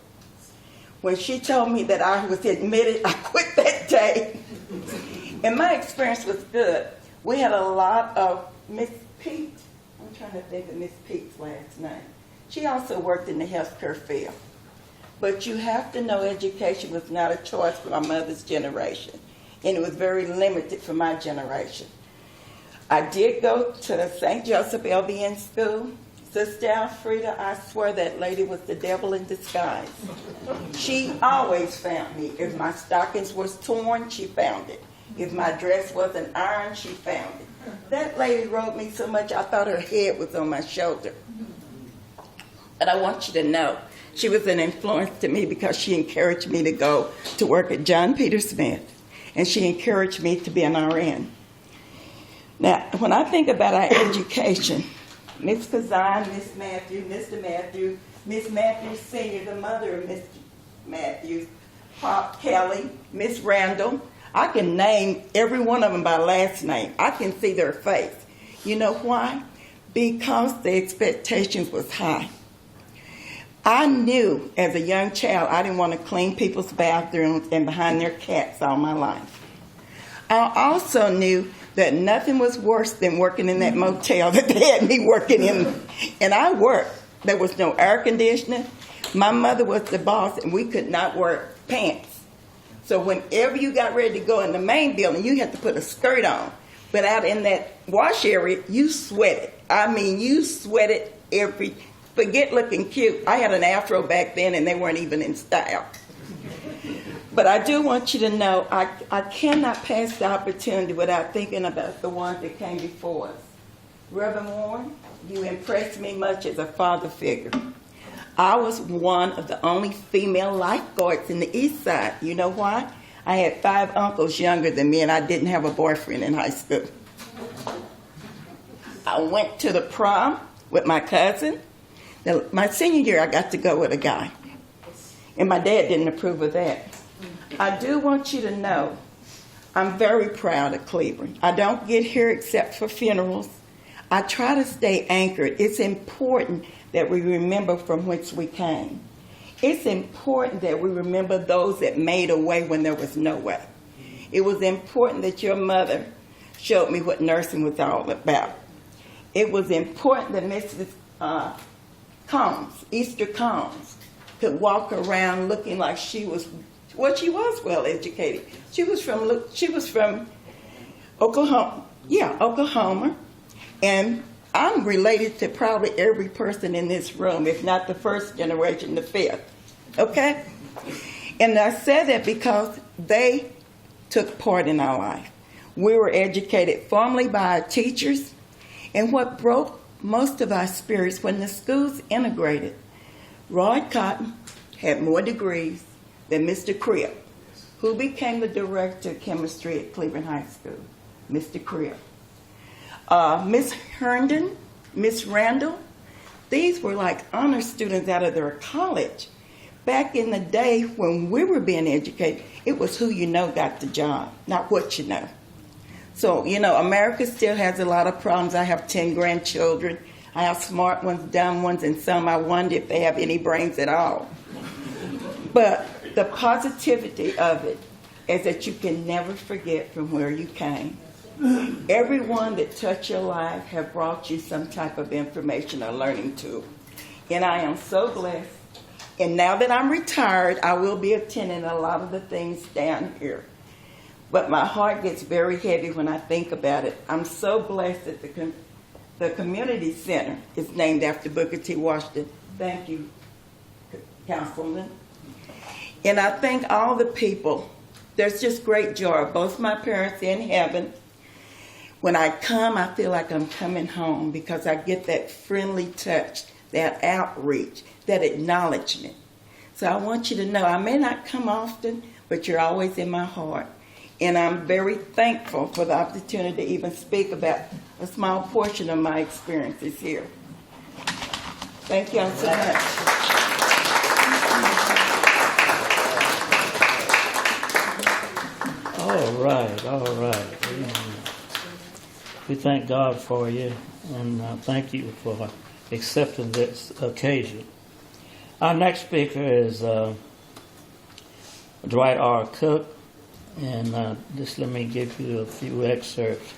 When she told me that I was admitted, I quit that day. And my experience was good. We had a lot of Miss Pete. I'm trying to think of Miss Pete's last name. She also worked in the healthcare field. But you have to know education was not a choice for my mother's generation, and it was very limited for my generation. I did go to St. Joseph LVN school. Sister Alfreda, I swear that lady was the devil in disguise. She always found me. If my stockings was torn, she found it. If my dress wasn't ironed, she found it. That lady rode me so much I thought her head was on my shoulder. But I want you to know, she was an influence to me because she encouraged me to go to work at John Peter Smith, and she encouraged me to be an RN. Now, when I think about our education, Miss Kazan, Miss Matthew, Mr. Matthew, Miss Matthews Sr., the mother of Mr. Matthews, Pop Kelly, Miss Randall, I can name every one of them by last name. I can see their face. You know why? Because the expectations was high. I knew as a young child I didn't want to clean people's bathrooms and behind their cats all my life. I also knew that nothing was worse than working in that motel that they had me working in. And I worked. There was no air conditioning. My mother was the boss, and we could not wear pants. So whenever you got ready to go in the main building, you had to put a skirt on. But out in that wash area, you sweated. I mean, you sweated forget looking cute. I had an afro back then, and they weren't even in style. But I do want you to know I cannot pass the opportunity without thinking about the ones that came before us. Reverend Warren, you impressed me much as a father figure. I was one of the only female lifeguards in the East Side. You know why? I had 5 uncles younger than me, and I didn't have a boyfriend in high school. I went to the prom with my cousin. Now, my senior year, I got to go with a guy, and my dad didn't approve of that. I do want you to know I'm very proud of Cleburne. I don't get here except for funerals. I try to stay anchored. It's important that we remember from whence we came. It's important that we remember those that made a way when there was no way. It was important that your mother showed me what nursing was all about. It was important that Mrs. Combs, Easter Combs, could walk around looking like she was well educated. She was from Oklahoma. Yeah, Oklahoma. And I'm related to probably every person in this room, if not the first generation, the fifth. Okay? And I said that because they took part in our life. We were educated formally by our teachers. And what broke most of our spirits when the schools integrated, Rod Cotton had more degrees than Mr. Creel, who became the director of chemistry at Cleburne High School, Mr. Creel. Miss Herndon, Miss Randall, these were like honor students out of their college. Back in the day when we were being educated, it was who you know got the job, not what you know. So, you know, America still has a lot of problems. I have 10 grandchildren. I have smart ones, dumb ones, and some I wonder if they have any brains at all. But the positivity of it is that you can never forget from where you came. Everyone that touched your life have brought you some type of information or learning tool. And I am so blessed. And now that I'm retired, I will be attending a lot of the things down here. But my heart gets very heavy when I think about it. I'm so blessed that the community center is named after Booker T. Washington. Thank you, Councilman. And I thank all the people. There's just great joy. Both my parents in heaven. When I come, I feel like I'm coming home because I get that friendly touch, that outreach, that acknowledgement. So I want you to know I may not come often, but you're always in my heart. And I'm very thankful for the opportunity to even speak about a small portion of my experiences here. Thank y'all so much. All right. We thank God for you, and thank you for accepting this occasion. Our next speaker is Dwight R. Cook, and just let me give you a few excerpts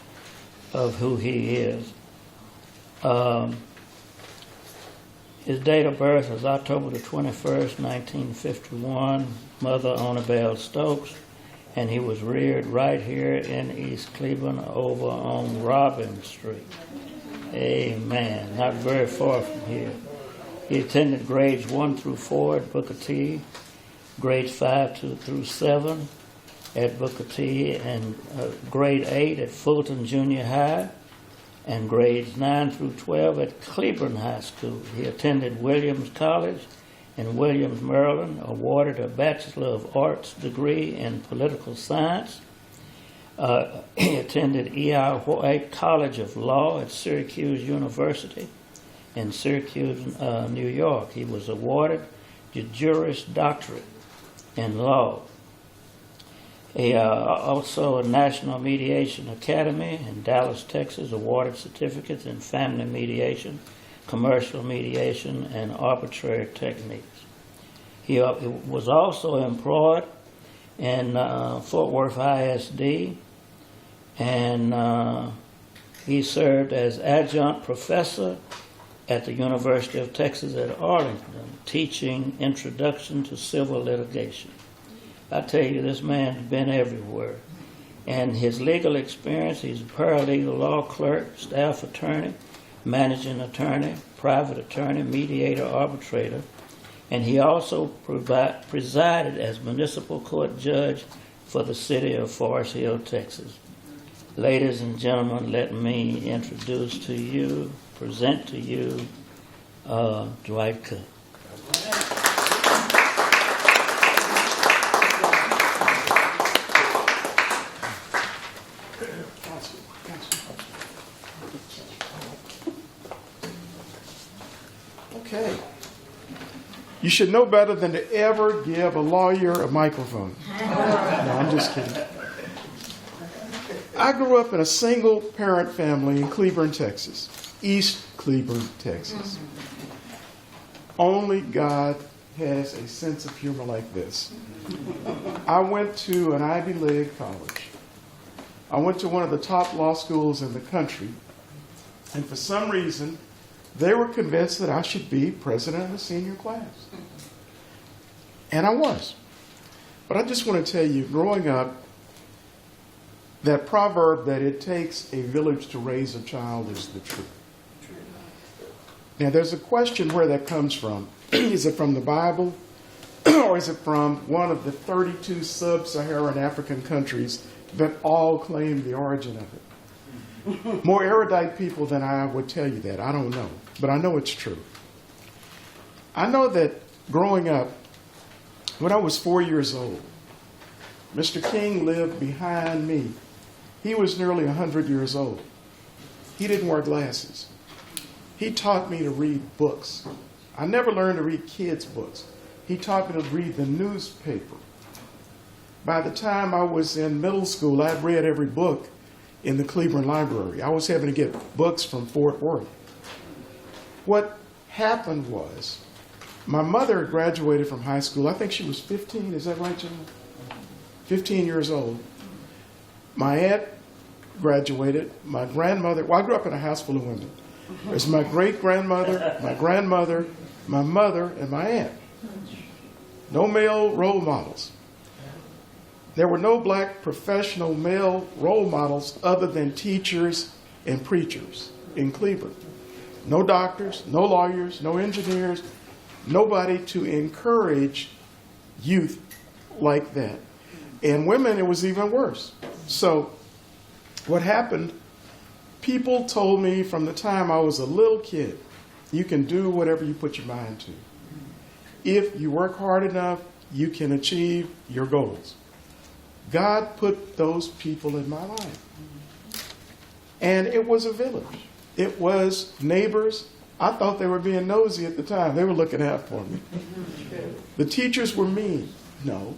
of who he is. His date of birth is October the 21st, 1951, mother Onabelle Stokes, and he was reared right here in East Cleburne over on Robin Street. Amen. Not very far from here. He attended grades 1 through 4 at Booker T, grades 5 through 7 at Booker T, and grade 8 at Fulton Junior High, and grades 9 through 12 at Cleburne High School. He attended Williams College in Williams, Maryland, awarded a Bachelor of Arts degree in Political Science. He attended E.I. White College of Law at Syracuse University in Syracuse, New York. He was awarded the Juris Doctorate in Law. He also a National Mediation Academy in Dallas, Texas, awarded certificates in family mediation, commercial mediation, and arbitrary techniques. He was also employed in Fort Worth ISD and he served as adjunct professor at the University of Texas at Arlington, teaching Introduction to Civil Litigation. I tell you, this man's been everywhere. And his legal experience, he's a paralegal law clerk, staff attorney, managing attorney, private attorney, mediator, arbitrator, and he also presided as municipal court judge for the city of Forest Hill, Texas. Ladies and gentlemen, let me present to you, Dwight Cook. Okay. You should know better than to ever give a lawyer a microphone. No, I'm just kidding. I grew up in a single-parent family in Cleburne, Texas. East Cleburne, Texas. Only God has a sense of humor like this. I went to an Ivy League college. I went to one of the top law schools in the country, and for some reason, they were convinced that I should be president of the senior class. And I was. But I just want to tell you, growing up, that proverb that it takes a village to raise a child is the truth. Now, there's a question where that comes from. Is it from the Bible, or is it from one of the 32 sub-Saharan African countries that all claim the origin of it? More erudite people than I would tell you that. I don't know. But I know it's true. I know that growing up, when I was 4 years old, Mr. King lived behind me. He was nearly 100 years old. He didn't wear glasses. He taught me to read books. I never learned to read kids' books. He taught me to read the newspaper. By the time I was in middle school, I'd read every book in the Cleburne Library. I was having to get books from Fort Worth. What happened was, my mother graduated from high school. I think she was 15. Is that right, John? 15 years old. My aunt graduated. My grandmother, well, I grew up in a house full of women. There's my great-grandmother, my grandmother, my mother, and my aunt. No male role models. There were no black professional male role models other than teachers and preachers in Cleburne. No doctors, no lawyers, no engineers, nobody to encourage youth like that. And women, it was even worse. So what happened, people told me from the time I was a little kid, you can do whatever you put your mind to. If you work hard enough, you can achieve your goals. God put those people in my life. And it was a village. It was neighbors. I thought they were being nosy at the time. They were looking out for me. The teachers were mean. No.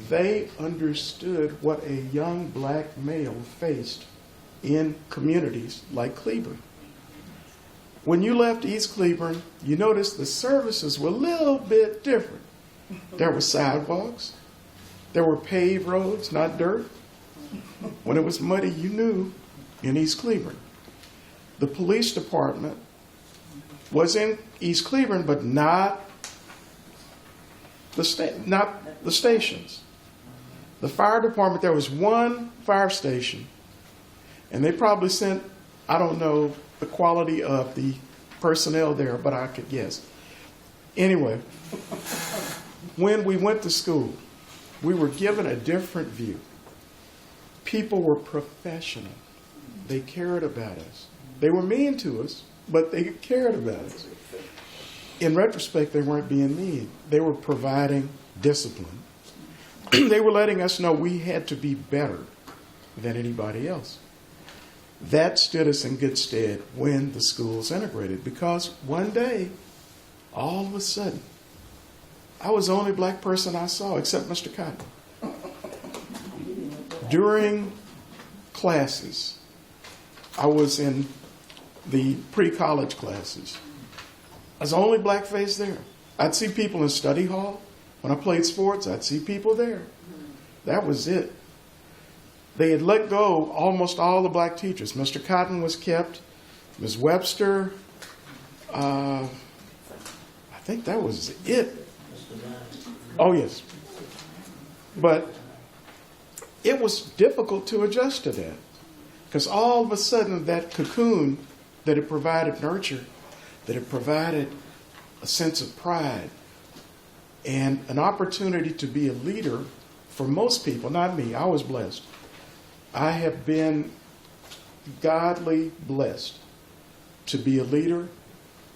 They understood what a young black male faced in communities like Cleburne. When you left East Cleburne, you noticed the services were a little bit different. There were sidewalks. There were paved roads, not dirt. When it was muddy, you knew in East Cleburne. The police department was in East Cleburne, but not the stations. The fire department, there was one fire station, and they probably sent, I don't know the quality of the personnel there, but I could guess. Anyway, when we went to school, we were given a different view. People were professional. They cared about us. They were mean to us, but they cared about us. In retrospect, they weren't being mean. They were providing discipline. They were letting us know we had to be better than anybody else. That stood us in good stead when the schools integrated, because one day, all of a sudden, I was the only black person I saw except Mr. Cotton. During classes, I was in the pre-college classes. I was the only black face there. I'd see people in study hall. When I played sports, I'd see people there. That was it. They had let go almost all the black teachers. Mr. Cotton was kept. Ms. Webster, I think that was it. Oh, yes. But it was difficult to adjust to that, because all of a sudden that cocoon that had provided nurture, that had provided a sense of pride and an opportunity to be a leader for most people, not me, I was blessed. I have been godly blessed to be a leader,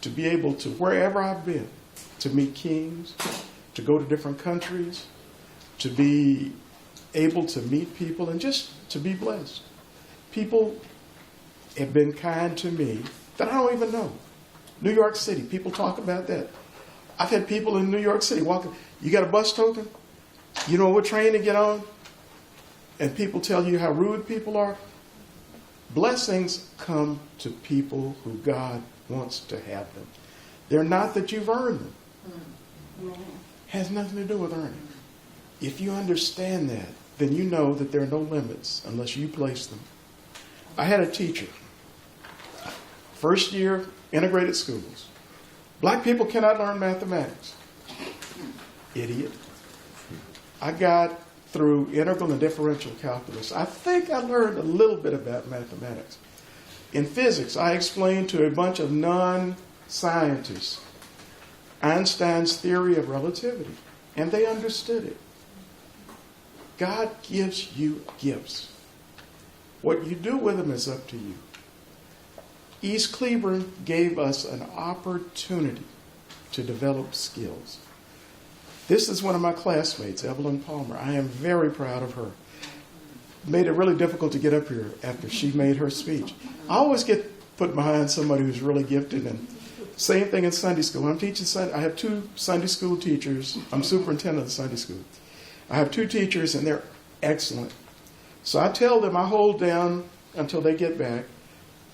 to be able to, wherever I've been, to meet kings, to go to different countries, to be able to meet people, and just to be blessed. People have been kind to me that I don't even know. New York City, people talk about that. I've had people in New York City walking, you got a bus token? You know what train to get on? And people tell you how rude people are. Blessings come to people who God wants to have them. They're not that you've earned them. Has nothing to do with earning. If you understand that, then you know that there are no limits unless you place them. I had a teacher, first year, integrated schools. Black people cannot learn mathematics. Idiot. I got through integral and differential calculus. I think I learned a little bit about mathematics. In physics, I explained to a bunch of non-scientists Einstein's theory of relativity, and they understood it. God gives you gifts. What you do with them is up to you. East Cleburne gave us an opportunity to develop skills. This is one of my classmates, Evelyn Palmer. I am very proud of her. Made it really difficult to get up here after she made her speech. I always get put behind somebody who's really gifted, and same thing in Sunday school. I'm teaching Sunday. I have 2 Sunday school teachers. I'm superintendent of Sunday school. I have 2 teachers, and they're excellent. So I tell them I hold down until they get back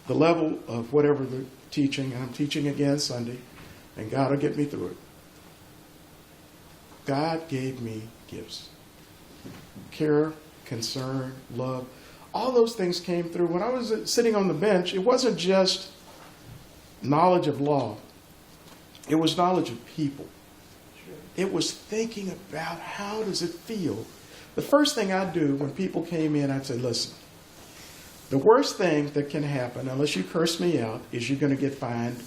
the level of whatever they're teaching, and I'm teaching again Sunday, and God will get me through it. God gave me gifts. Care, concern, love. All those things came through. When I was sitting on the bench, it wasn't just knowledge of law. It was knowledge of people. It was thinking about how does it feel. The first thing I'd do when people came in, I'd say, listen, the worst thing that can happen, unless you curse me out, is you're going to get fined,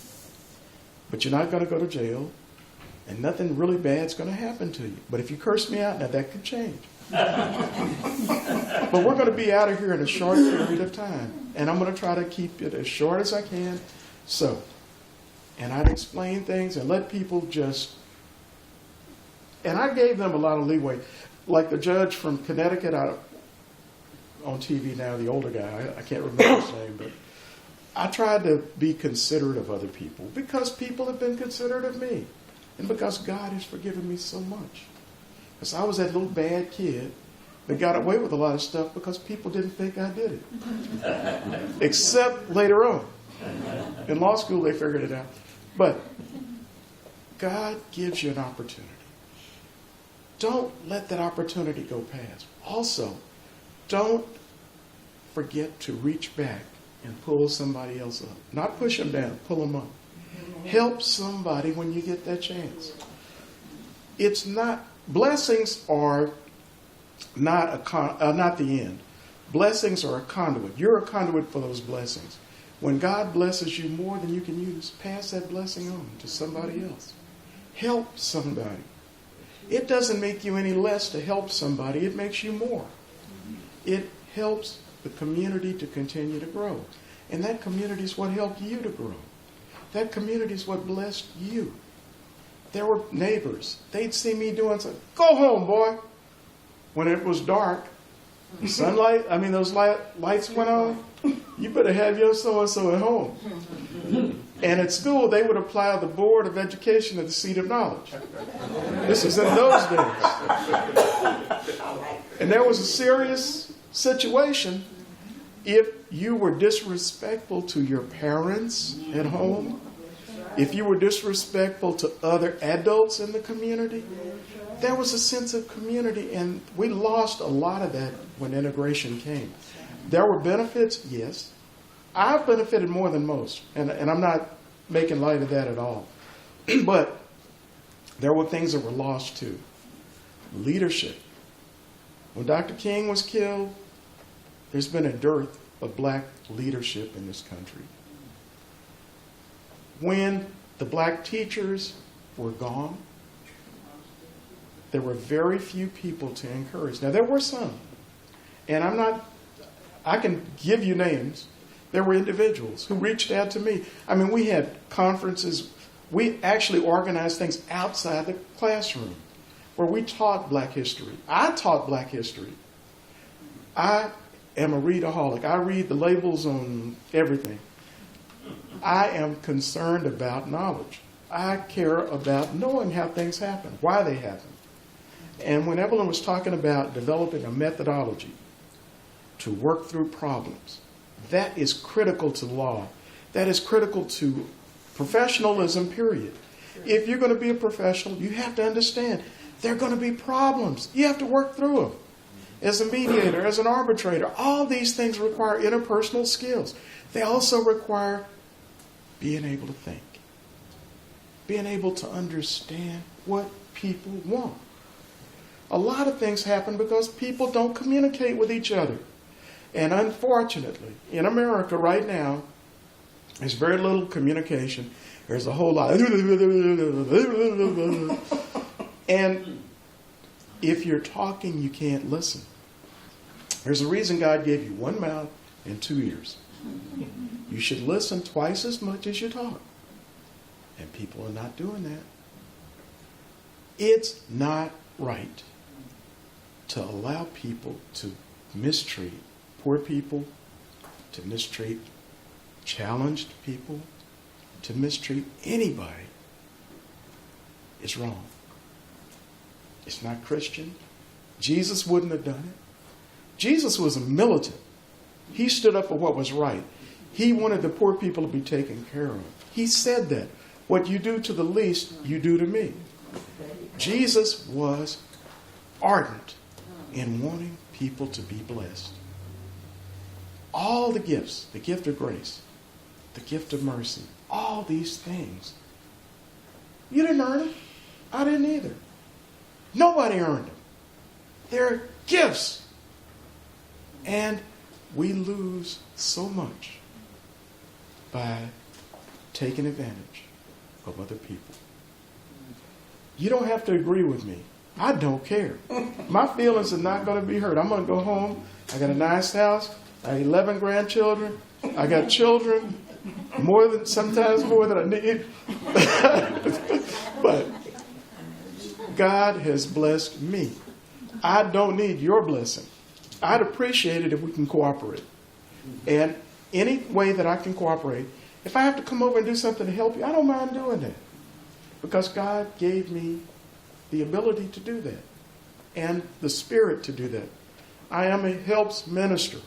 but you're not going to go to jail, and nothing really bad's going to happen to you. But if you curse me out, now that could change. But we're going to be out of here in a short period of time, and I'm going to try to keep it as short as I can. So, and I'd explain things and let people just, and I gave them a lot of leeway. Like the judge from Connecticut on TV now, the older guy, I can't remember his name, but I tried to be considerate of other people because people have been considerate of me. And because God has forgiven me so much. Because I was that little bad kid that got away with a lot of stuff because people didn't think I did it. Except later on. In law school, they figured it out. But God gives you an opportunity. Don't let that opportunity go past. Also, don't forget to reach back and pull somebody else up. Not push them down, pull them up. Help somebody when you get that chance. It's not, blessings are not the end. Blessings are a conduit. You're a conduit for those blessings. When God blesses you more than you can use, pass that blessing on to somebody else. Help somebody. It doesn't make you any less to help somebody. It makes you more. It helps the community to continue to grow. And that community is what helped you to grow. That community is what blessed you. There were neighbors. They'd see me doing something. Go home, boy. When it was dark, sunlight, those lights went on. You better have your so-and-so at home. And at school, they would apply the Board of Education at the seat of knowledge. This was in those days. And there was a serious situation. If you were disrespectful to your parents at home, if you were disrespectful to other adults in the community, there was a sense of community, and we lost a lot of that when integration came. There were benefits, yes. I've benefited more than most, and I'm not making light of that at all. But there were things that were lost too. Leadership. When Dr. King was killed, there's been a dearth of black leadership in this country. When the black teachers were gone, there were very few people to encourage. Now, there were some, and I can give you names. There were individuals who reached out to me. I mean, we had conferences. We actually organized things outside the classroom where we taught black history. I taught black history. I am a readaholic. I read the labels on everything. I am concerned about knowledge. I care about knowing how things happen, why they happen. And when Evelyn was talking about developing a methodology to work through problems, that is critical to law. That is critical to professionalism, period. If you're going to be a professional, you have to understand there are going to be problems. You have to work through them. As a mediator, as an arbitrator, all these things require interpersonal skills. They also require being able to think, being able to understand what people want. A lot of things happen because people don't communicate with each other. And unfortunately, in America right now, there's very little communication. There's a whole lot. And if you're talking, you can't listen. There's a reason God gave you one mouth and 2 ears. You should listen twice as much as you talk. And people are not doing that. It's not right to allow people to mistreat poor people, to mistreat challenged people, to mistreat anybody. It's wrong. It's not Christian. Jesus wouldn't have done it. Jesus was a militant. He stood up for what was right. He wanted the poor people to be taken care of. He said that. What you do to the least, you do to me. Jesus was ardent in wanting people to be blessed. All the gifts, the gift of grace, the gift of mercy, all these things. You didn't earn them. I didn't either. Nobody earned them. They're gifts. And we lose so much by taking advantage of other people. You don't have to agree with me. I don't care. My feelings are not going to be hurt. I'm going to go home. I got a nice house. I have 11 grandchildren. I got children, sometimes more than I need. But God has blessed me. I don't need your blessing. I'd appreciate it if we can cooperate. And any way that I can cooperate, if I have to come over and do something to help you, I don't mind doing that. Because God gave me the ability to do that and the spirit to do that. I am a helps minister.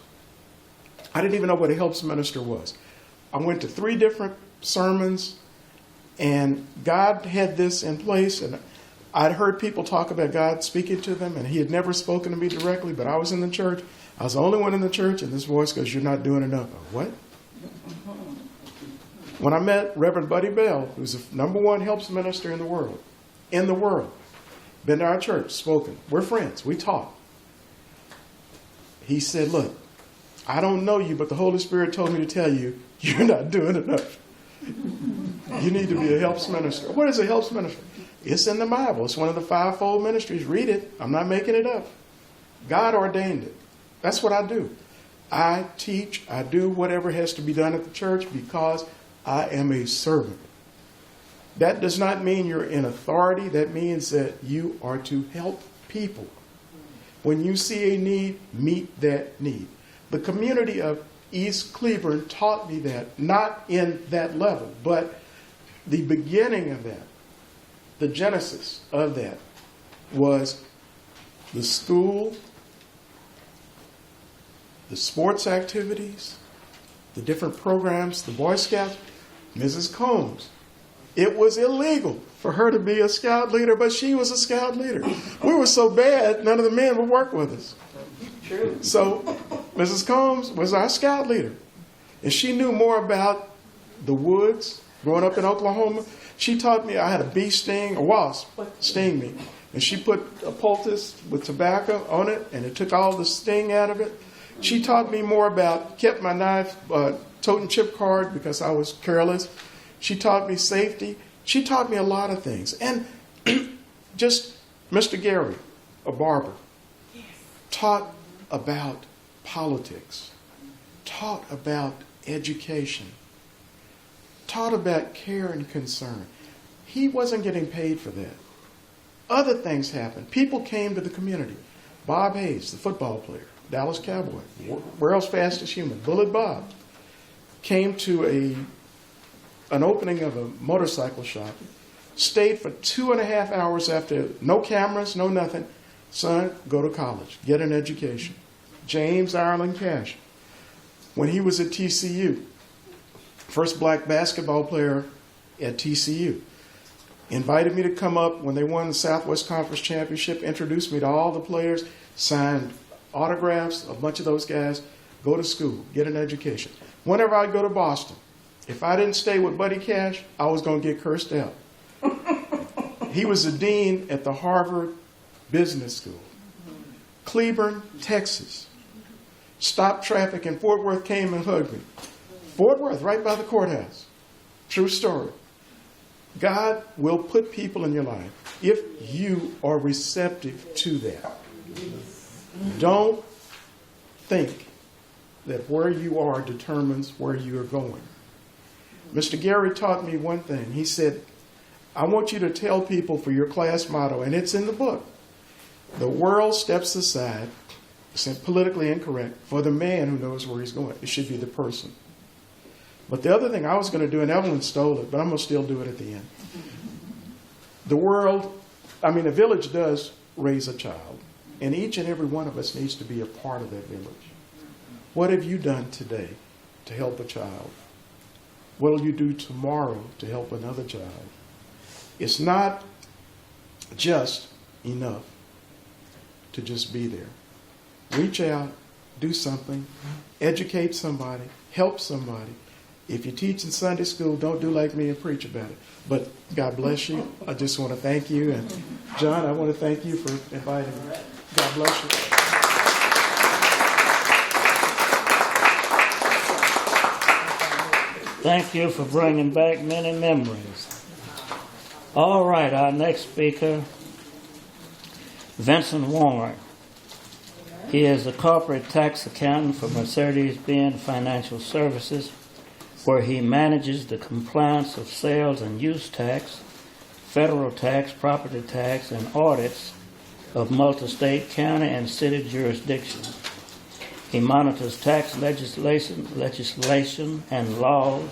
I didn't even know what a helps minister was. I went to 3 different sermons, and God had this in place, and I'd heard people talk about God speaking to them, and he had never spoken to me directly, but I was in the church. I was the only one in the church, and this voice goes, "You're not doing enough." What? When I met Reverend Buddy Bell, who's the #1 helps minister in the world, been to our church, spoken. We're friends. We talk. He said, "Look, I don't know you, but the Holy Spirit told me to tell you, you're not doing enough. You need to be a helps minister." What is a helps minister? It's in the Bible. It's one of the 5-fold ministries. Read it. I'm not making it up. God ordained it. That's what I do. I teach. I do whatever has to be done at the church because I am a servant. That does not mean you're in authority. That means that you are to help people. When you see a need, meet that need. The community of East Cleburne taught me that, not in that level, but the beginning of that, the genesis of that, was the school, the sports activities, the different programs, the Boy Scouts. Mrs. Combs It was illegal for her to be a scout leader, but she was a scout leader. We were so bad, none of the men would work with us. True. So Mrs. Combs was our scout leader. And she knew more about the woods growing up in Oklahoma. She taught me, I had a bee sting, a wasp sting me. And she put a poultice with tobacco on it, and it took all the sting out of it. She taught me more about, kept my knife, toting chip card because I was careless. She taught me safety. She taught me a lot of things. And just Mr. Gary, a barber, taught about politics, taught about education, taught about care and concern. He wasn't getting paid for that. Other things happened. People came to the community. Bob Hayes, the football player, Dallas Cowboy, world's fastest human, Bullet Bob, came to an opening of a motorcycle shop, stayed for 2.5 hours after, no cameras, no nothing. Son, go to college, get an education. James Ireland Cash, when he was at TCU, first black basketball player at TCU, invited me to come up when they won the Southwest Conference Championship, introduced me to all the players, signed autographs, a bunch of those guys, go to school, get an education. Whenever I'd go to Boston, if I didn't stay with Buddy Cash, I was going to get cursed out. He was the dean at the Harvard Business School. Cleburne, Texas. Stopped traffic in Fort Worth, came and hugged me. Fort Worth, right by the courthouse. True story. God will put people in your life if you are receptive to that. Don't think that where you are determines where you are going. Mr. Gary taught me one thing. He said, I want you to tell people for your class motto, and it's in the book, the world steps aside, it's politically incorrect, for the man who knows where he's going. It should be the person. But the other thing I was going to do, and Evelyn stole it, but I'm going to still do it at the end. The world, the village does raise a child, and each and every one of us needs to be a part of that village. What have you done today to help a child? What will you do tomorrow to help another child? It's not just enough to just be there. Reach out, do something, educate somebody, help somebody. If you teach in Sunday school, don't do like me and preach about it. But God bless you. I just want to thank you. And John, I want to thank you for inviting me. God bless you. Thank you for bringing back many memories. All right, our next speaker, Vincent Warren. He is the corporate tax accountant for Mercedes-Benz Financial Services, where he manages the compliance of sales and use tax, federal tax, property tax, and audits of multi-state, county, and city jurisdictions. He monitors tax legislation and laws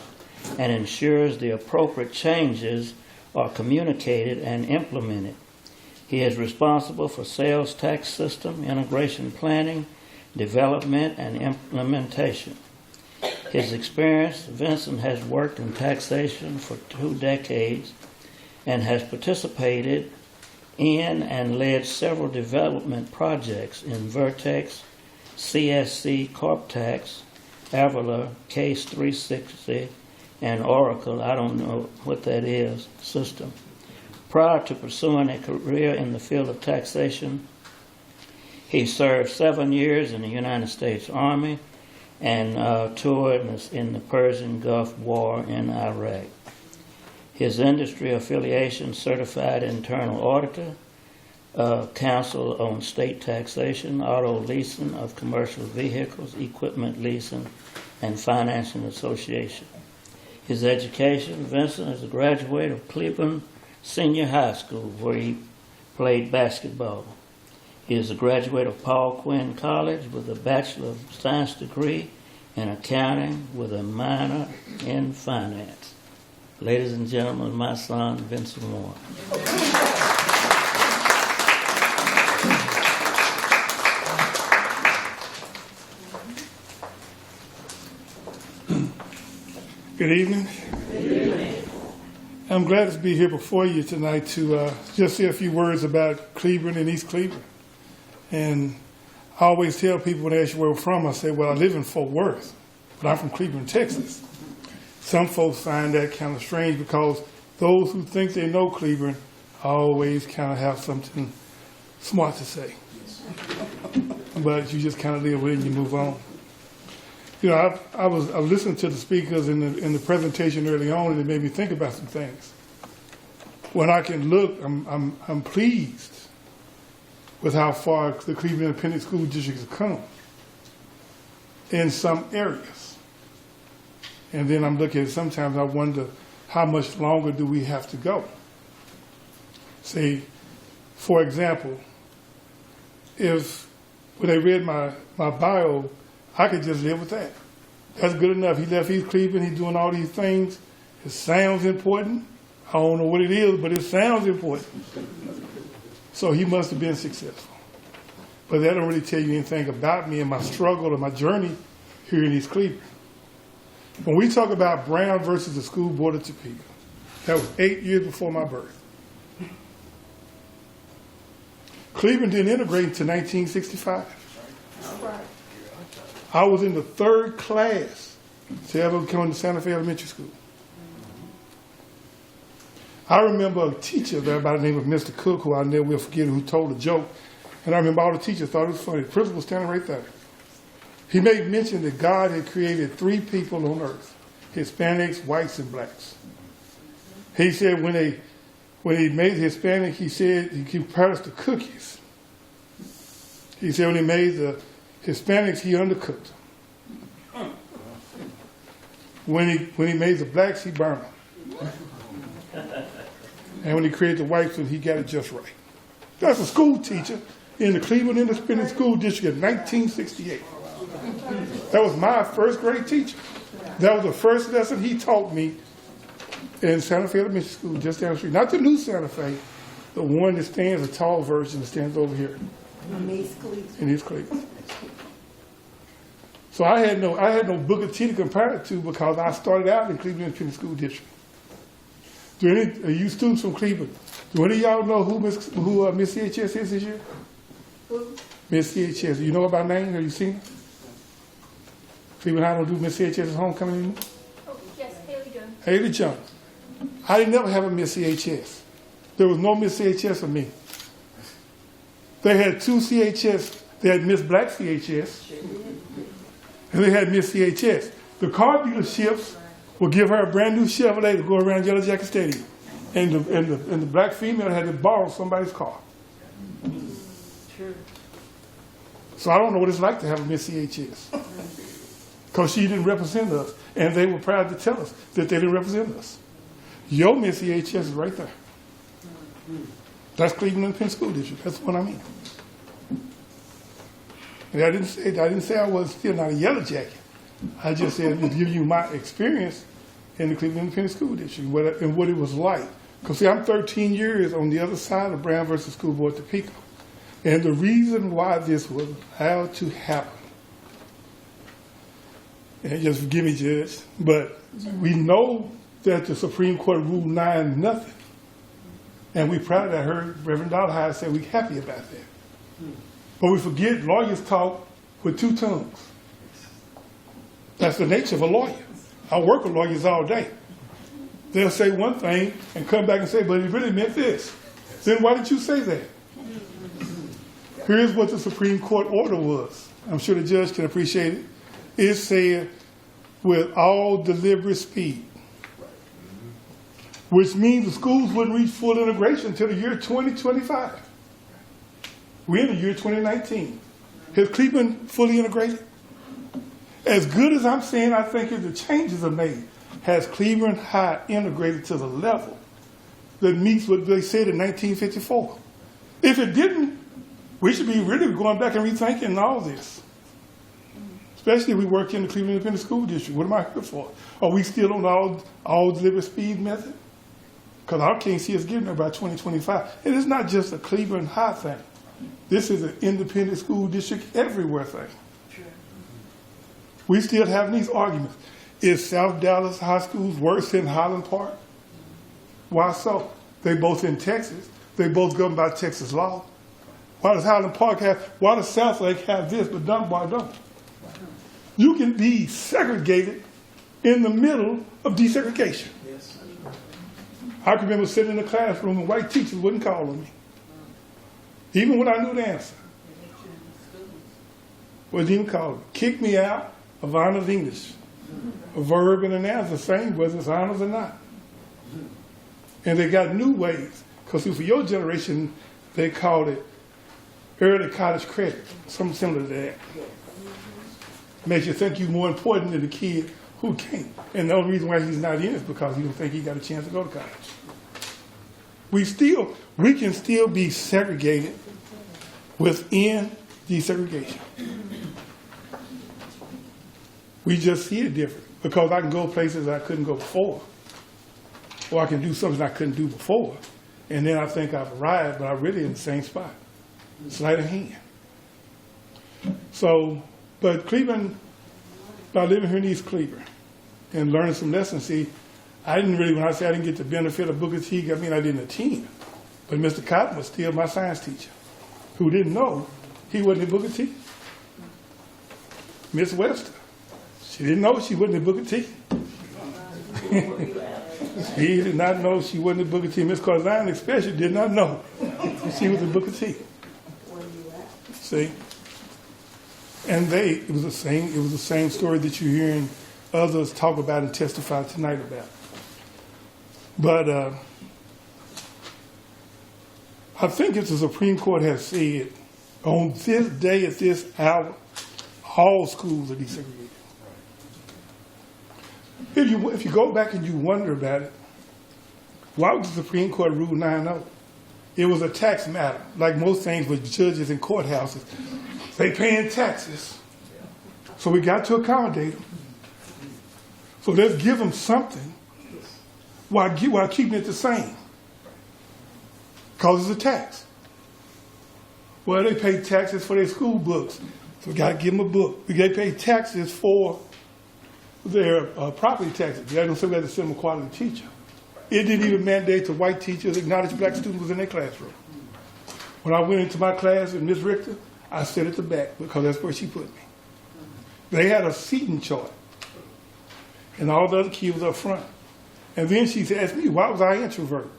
and ensures the appropriate changes are communicated and implemented. He is responsible for sales tax system, integration planning, development, and implementation. His experience, Vincent has worked in taxation for 2 decades and has participated in and led several development projects in Vertex, CSC Corp Tax, Avila, Case 360, and Oracle, I don't know what that is, system. Prior to pursuing a career in the field of taxation, he served 7 years in the United States Army and toured in the Persian Gulf War in Iraq. His industry affiliation, certified internal auditor, counsel on state taxation, auto leasing of commercial vehicles, equipment leasing, and financing association. His education, Vincent is a graduate of Cleburne Senior High School, where he played basketball. He is a graduate of Paul Quinn College with a Bachelor of Science degree in accounting with a minor in finance. Ladies and gentlemen, my son, Vincent Warren. Good evening. I'm glad to be here before you tonight to just say a few words about Cleburne and East Cleburne. And I always tell people when they ask you where we're from, I say, well, I live in Fort Worth, but I'm from Cleburne, Texas. Some folks find that kind of strange because those who think they know Cleburne always kind of have something smart to say. But you just kind of live with it and you move on. You know, I was listening to the speakers in the presentation early on, and it made me think about some things. When I can look, I'm pleased with how far the Cleburne Independent School District has come in some areas. And then I'm looking at it, sometimes I wonder how much longer do we have to go? Say, for example, if when they read my bio, I could just live with that. That's good enough. He left East Cleburne, he's doing all these things. It sounds important. I don't know what it is, but it sounds important. So he must have been successful. But that don't really tell you anything about me and my struggle or my journey here in East Cleburne. When we talk about Brown versus the School Board of Topeka, that was 8 years before my birth. Cleburne didn't integrate until 1965. I was in the 3rd class to ever come to Santa Fe Elementary School. I remember a teacher there by the name of Mr. Cook, who I'll never will forget, who told a joke. And I remember all the teachers thought it was funny. The principal was standing right there. He made mention that God had created 3 people on earth, Hispanics, whites, and blacks. He said when he made Hispanic, he said he compared us to cookies. He said when he made the Hispanics, he undercooked them. When he made the blacks, he burned them. And when he created the whites, he got it just right. That's a school teacher in the Cleburne Independent School District in 1968. That was my 1st grade teacher. That was the first lesson he taught me in Santa Fe Elementary School, just down the street. Not the new Santa Fe, the one that stands, a tall version that stands over here. In East Cleburne. So I had no Booker T to compare it to because I started out in Cleburne Independent School District. Do any of you students from Cleburne, do any of y'all know who Miss CHS is this year? Miss CHS. You know her by name? Have you seen her? Cleburne High don't do Miss CHS's homecoming anymore? Oh, yes, Haley Jones. Haley Jones. I didn't never have a Miss CHS. There was no Miss CHS for me. They had 2 CHS. They had Miss Black CHS, and they had Miss CHS. The car dealerships would give her a brand new Chevrolet to go around Yellow Jacket Stadium, and the black female had to borrow somebody's car. So I don't know what it's like to have a Miss CHS, because she didn't represent us, and they were proud to tell us that they didn't represent us. Your Miss CHS is right there. That's Cleburne Independent School District. That's what I mean. And I didn't say I was still not a Yellow Jacket. I just said to give you my experience in the Cleburne Independent School District and what it was like. Because see, I'm 13 years on the other side of Brown versus School Board Topeka. And the reason why this was allowed to happen, and just forgive me, Judge, but we know that the Supreme Court ruled 9-0. And we proud that I heard Reverend Dollarhide say we're happy about that. But we forget lawyers talk with 2 tongues. That's the nature of a lawyer. I work with lawyers all day. They'll say one thing and come back and say, but it really meant this. Then why didn't you say that? Here's what the Supreme Court order was. I'm sure the judge can appreciate it. It said, with all deliberate speed, which means the schools wouldn't reach full integration until the year 2025. We're in the year 2019. Has Cleburne fully integrated? As good as I'm saying, I think if the changes are made, has Cleburne High integrated to the level that meets what they said in 1954? If it didn't, we should be really going back and rethinking all this. Especially if we work in the Cleburne Independent School District. What am I here for? Are we still on all deliberate speed method? Because I can't see us getting there by 2025. And it's not just a Cleburne High thing. This is an independent school district everywhere thing. True. We still having these arguments. Is South Dallas High Schools worse than Highland Park? Why so? They both in Texas. They both governed by Texas law. Why does Highland Park have, why does South Lake have this, but Dunbar don't? You can be segregated in the middle of desegregation. I can remember sitting in the classroom and white teachers wouldn't call on me. Even when I knew the answer. Wouldn't even call me. Kick me out of honors English. A verb and an answer, same whether it's honors or not. And they got new ways. Because for your generation, they called it early college credit, something similar to that. Makes you think you're more important than the kid who can't. And the only reason why he's not in is because he don't think he got a chance to go to college. We can still be segregated within desegregation. We just see it different because I can go places I couldn't go before, or I can do something I couldn't do before, and then I think I've arrived, but I'm really in the same spot. Sleight of hand. So, but Cleburne, by living here in East Cleburne and learning some lessons, see, I didn't really, when I say I didn't get the benefit of Booker T, I mean I didn't attend. But Mr. Cotton was still my science teacher, who didn't know he wasn't at Booker T. Miss Webster, she didn't know she wasn't at Booker T. He did not know she wasn't at Booker T. Miss Corzine especially did not know she was at Booker T. See? And it was the same story that you're hearing others talk about and testify tonight about. But I think if the Supreme Court has said, on this day at this hour, all schools are desegregated. If you go back and you wonder about it, why would the Supreme Court rule 9-0? It was a tax matter, like most things with judges and courthouses. They paying taxes, so we got to accommodate them. So let's give them something while keeping it the same, because it's a tax. Well, they pay taxes for their school books, so we got to give them a book. They pay taxes for their property taxes. They don't say we have to send them a quality teacher. It didn't even mandate to white teachers acknowledge black students was in their classroom. When I went into my class with Ms. Richter, I sat at the back because that's where she put me. They had a seating chart, and all the other kids was up front. And then she asked me, why was I an introvert?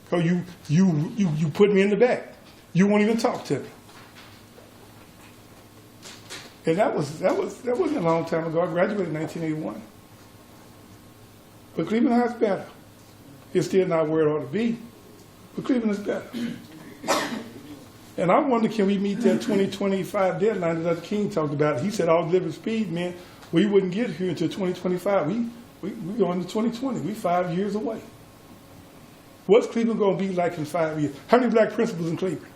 Because you put me in the back. You won't even talk to me. And that wasn't a long time ago. I graduated in 1981. But Cleveland High's better. It's still not where it ought to be, but Cleveland is better. And I wonder, can we meet that 2025 deadline that Dr. King talked about? He said all delivered speed meant we wouldn't get here until 2025. We going to 2020. We 5 years away. What's Cleveland going to be like in 5 years? How many black principals in Cleveland?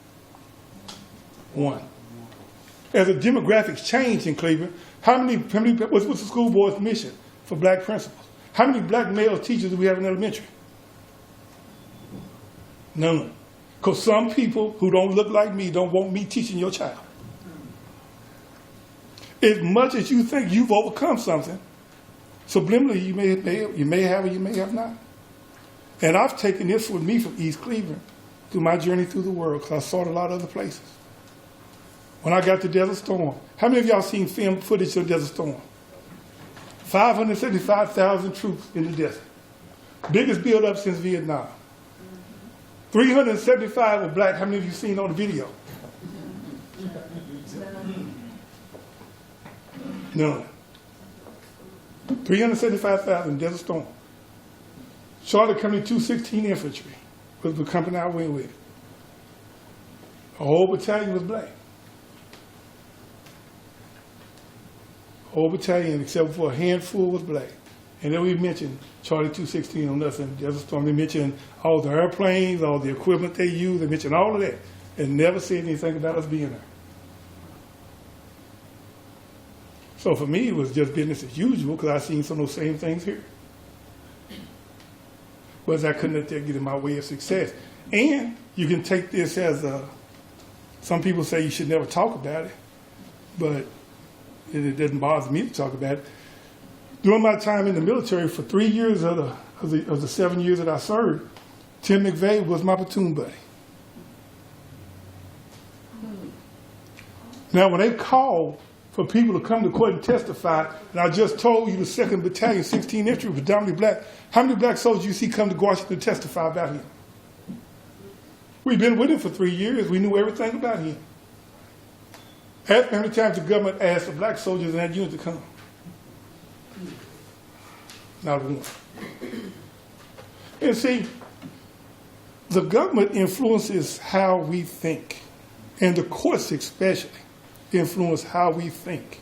1. As the demographics change in Cleveland, what's the school board's mission for black principals? How many black male teachers do we have in elementary? None. Because some people who don't look like me don't want me teaching your child. As much as you think you've overcome something, subliminally you may have or you may have not. And I've taken this with me from East Cleveland through my journey through the world because I saw it a lot of other places. When I got to Desert Storm, how many of y'all seen film footage of Desert Storm? 575,000 troops in the desert. Biggest build-up since Vietnam. 375 were black. How many of you seen on the video? None. 375,000 Desert Storm. Charlotte Company 216 Infantry was the company I went with. A whole battalion was black. Whole battalion, except for a handful, was black. And then we mentioned Charlie 216 on us and Desert Storm. They mentioned all the airplanes, all the equipment they use. They mentioned all of that and never said anything about us being there. So for me, it was just business as usual because I seen some of those same things here. Whereas I couldn't let that get in my way of success. And you can take this as some people say you should never talk about it, but it doesn't bother me to talk about it. During my time in the military, for 3 years of of the 7 years that I served, Tim McVeigh was my platoon buddy. Now, when they called for people to come to court and testify, and I just told you the 2nd Battalion, 16th Infantry, was predominantly black, how many black soldiers you see come to Washington to testify about him? We've been with him for 3 years. We knew everything about him. Ask me how many times the government asked the black soldiers in that unit to come. Not one. And see, the government influences how we think, and the courts especially influence how we think.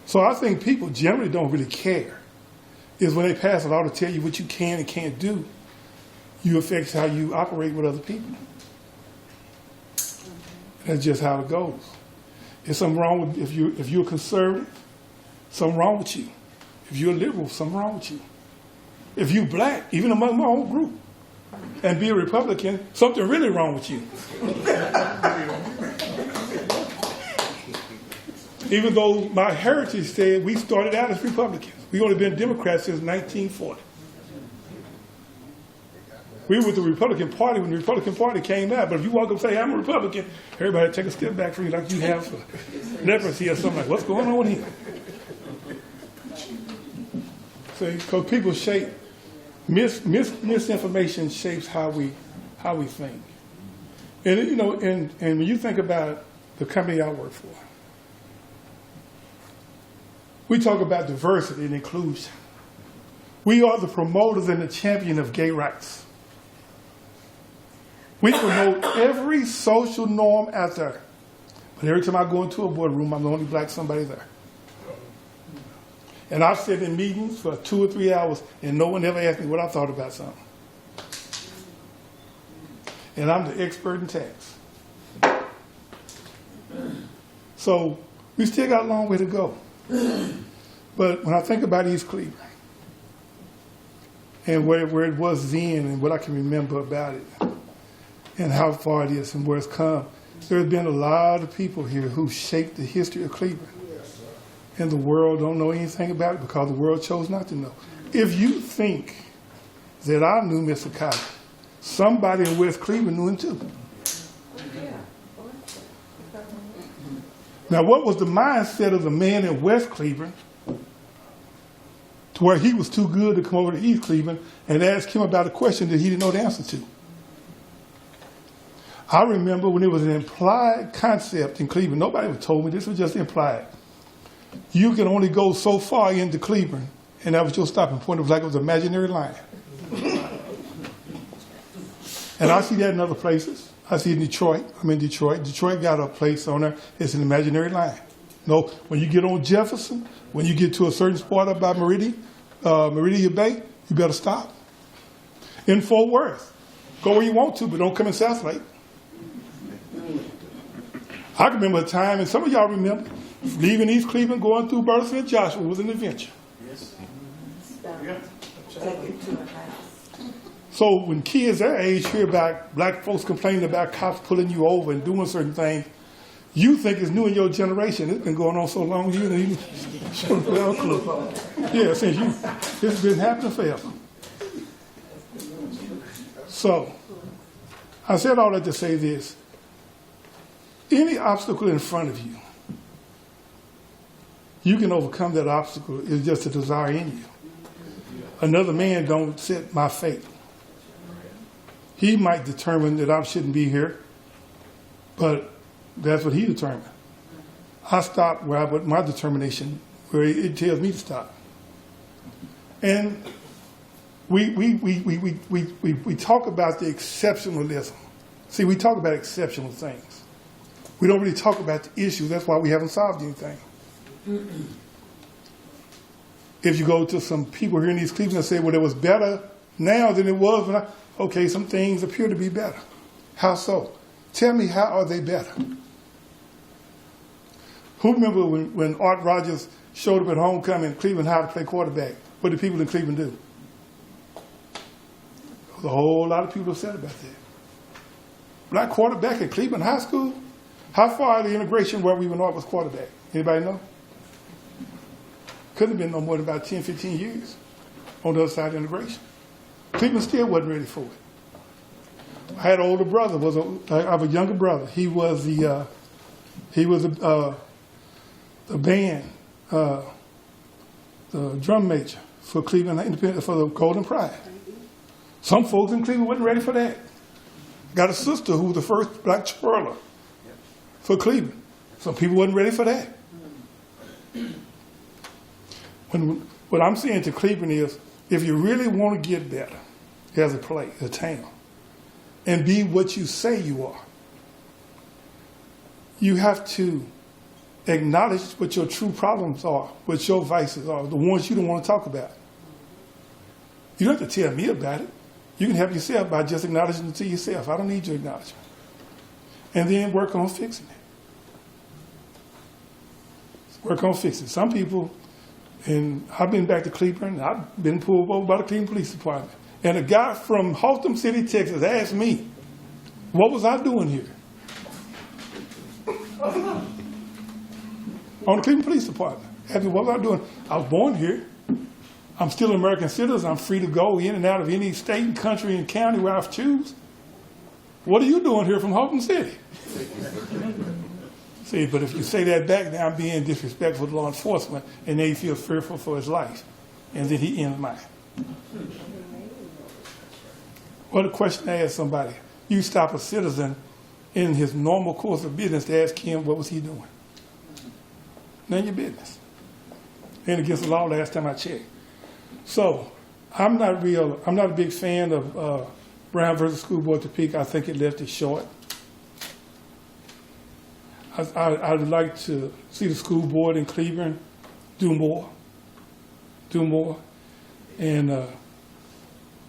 So I think people generally don't really care. Is when they pass a law to tell you what you can and can't do, you affect how you operate with other people. That's just how it goes. There's something wrong with if you're a conservative, something wrong with you. If you're a liberal, something wrong with you. If you're black, even among my own group, and be a Republican, something really wrong with you. Even though my heritage said we started out as Republicans. We've only been Democrats since 1940. We were with the Republican Party when the Republican Party came out, but if you walk up and say, I'm a Republican, everybody take a step back from you like you have leprosy or something like, what's going on here? So, because people shape, misinformation shapes how we think. And, you know, and when you think about the company I work for, we talk about diversity and inclusion. We are the promoters and the champion of gay rights. We promote every social norm out there. But every time I go into a boardroom, I'm the only black somebody there. And I've sat in meetings for 2 or 3 hours, and no one ever asked me what I thought about something. And I'm the expert in tax. So we still got a long way to go. But when I think about East Cleburne, and where it was then and what I can remember about it, and how far it is and where it's come, there's been a lot of people here who shaped the history of Cleburne. And the world don't know anything about it because the world chose not to know. If you think that I knew Mr. Cotton, somebody in West Cleburne knew him too. Now, what was the mindset of the man in West Cleburne to where he was too good to come over to East Cleburne and ask him about a question that he didn't know the answer to? I remember when it was an implied concept in Cleburne. Nobody ever told me this, was just implied. You can only go so far into Cleburne, and that was your stopping point. It was like it was an imaginary line. And I see that in other places. I see it in Detroit. I'm in Detroit. Detroit got a place on there. It's an imaginary line. No, when you get on Jefferson, when you get to a certain spot up by Meridian Bay, you better stop. In Fort Worth, go where you want to, but don't come in South Lake. I can remember a time, and some of y'all remember, leaving East Cleburne, going through Burleson and Joshua was an adventure. Yes. So when kids their age hear about black folks complaining about cops pulling you over and doing certain things, you think it's new in your generation. It's been going on so long, you ain't well clue. Yeah, since it's been happening forever. So, I said all that to say this. Any obstacle in front of you, you can overcome that obstacle. It's just a desire in you. Another man don't set my fate. He might determine that I shouldn't be here, but that's what he determined. I stop where my determination, where it tells me to stop. And we talk about the exceptionalism. See, we talk about exceptional things. We don't really talk about the issues. That's why we haven't solved anything. If you go to some people here in East Cleveland and say, well, it was better now than it was when okay, some things appear to be better. How so? Tell me, how are they better? Who remember when Art Rodgers showed up at homecoming in Cleveland High to play quarterback? What did people in Cleveland do? There was a whole lot of people upset about that. Black quarterback at Cleveland High School? How far the integration were we when Art was quarterback? Anybody know? Couldn't have been no more than about 10, 15 years. on the other side of integration. Cleveland still wasn't ready for it. I had an older brother. I have a younger brother. He was the band, the drum major for Cleveland Independent, for the Golden Pride. Some folks in Cleveland wasn't ready for that. Got a sister who was the first black twirler for Cleveland. Some people wasn't ready for that. What I'm saying to Cleveland is, if you really want to get better as a place, a town, and be what you say you are, you have to acknowledge what your true problems are, what your vices are, the ones you don't want to talk about. You don't have to tell me about it. You can help yourself by just acknowledging it to yourself. I don't need your acknowledgement. And then work on fixing it. Work on fixing it. Some people, and I've been back to Cleburne, I've been pulled over by the Cleveland Police Department. And a guy from Haltom City, Texas asked me, what was I doing here? On the Cleveland Police Department. Asked me, what was I doing? I was born here. I'm still an American citizen. I'm free to go in and out of any state and country and county where I choose. What are you doing here from Haltom City? See, but if you say that back, then I'm being disrespectful to law enforcement, and then he feels fearful for his life. And then he ends mine. What a question to ask somebody. You stop a citizen in his normal course of business to ask him what was he doing. None of your business. And against the law last time I checked. So I'm not a big fan of Brown versus School Board Topeka. I think it left it short. I'd like to see the school board in Cleburne do more, and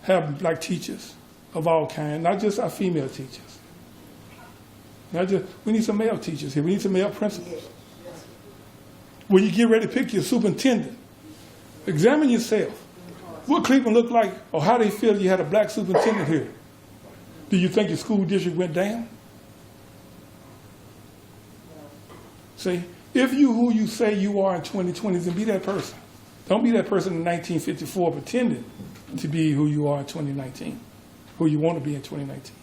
have black teachers of all kinds, not just our female teachers. We need some male teachers here. We need some male principals. When you get ready to pick your superintendent, examine yourself. What Cleveland look like, or how they feel you had a black superintendent here? Do you think your school district went down? See, if you who you say you are in 2020, then be that person. Don't be that person in 1954 pretending to be who you are in 2019, who you want to be in 2019.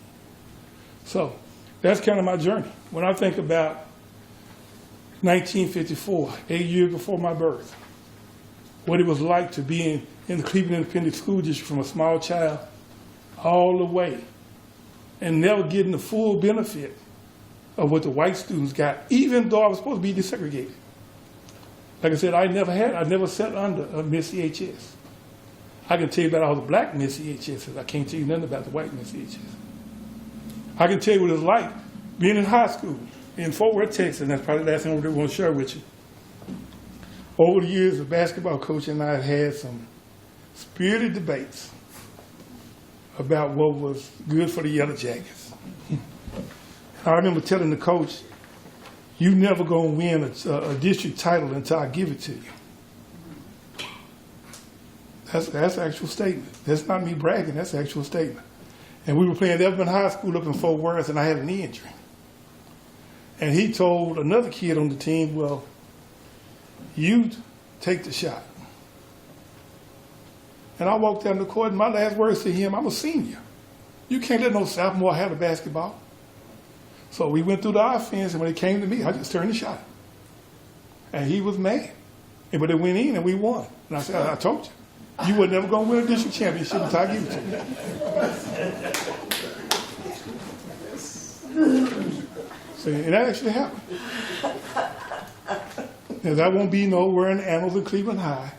So that's kind of my journey. When I think about 1954, 8 years before my birth, what it was like to be in the Cleveland Independent School District from a small child all the way, and never getting the full benefit of what the white students got, even though I was supposed to be desegregated. Like I said, I never sat under a Miss EHS. I can tell you about all the black Miss EHSs. I can't tell you nothing about the white Miss EHS. I can tell you what it's like being in high school in Fort Worth, Texas, and that's probably the last thing I want to share with you. Over the years, the basketball coach and I have had some spirited debates about what was good for the Yellow Jackets. I remember telling the coach, "You never gonna win a district title until I give it to you." That's an actual statement. That's not me bragging. That's an actual statement. And we were playing Evelyn High School up in Fort Worth, and I had a knee injury. And he told another kid on the team, "Well, you take the shot." And I walked down the court, and my last words to him, "I'm a senior. You can't let no sophomore have the basketball." So we went through the offense, and when it came to me, I just turned the shot. And he was mad. But it went in, and we won. And I said, "I told you, you were never going to win a district championship until I give it to you." So, and that actually happened. Now, that won't be nowhere in the annals of Cleveland High.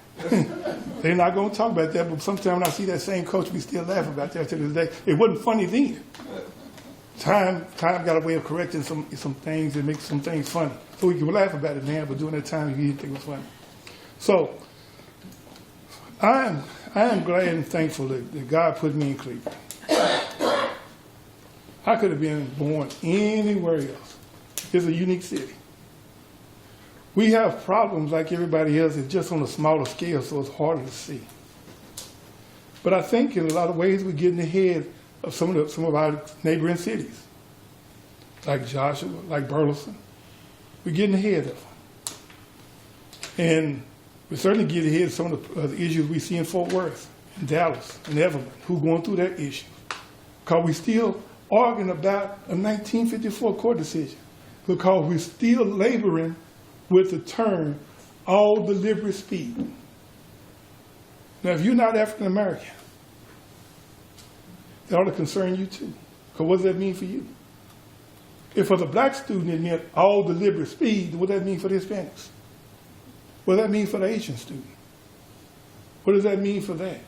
They're not going to talk about that, but sometimes when I see that same coach, we still laugh about that to this day. It wasn't funny then. Time got a way of correcting some things and making some things funny. So we can laugh about it now, but during that time, you didn't think it was funny. So I am glad and thankful that God put me in Cleveland. I could have been born anywhere else. It's a unique city. We have problems like everybody else, it's just on a smaller scale, so it's harder to see. But I think in a lot of ways we're getting ahead of some of our neighboring cities, like Joshua, like Burleson. We're getting ahead of them. And we certainly get ahead of some of the issues we see in Fort Worth in Dallas and Evelyn who going through that issue. Because we still arguing about a 1954 court decision. Because we're still laboring with the term all deliberate speed. Now, if you're not African American, that ought to concern you too. Because what does that mean for you? If for the black student it meant all deliberate speed, what does that mean for the Hispanics? What does that mean for the Asian student? What does that mean for that?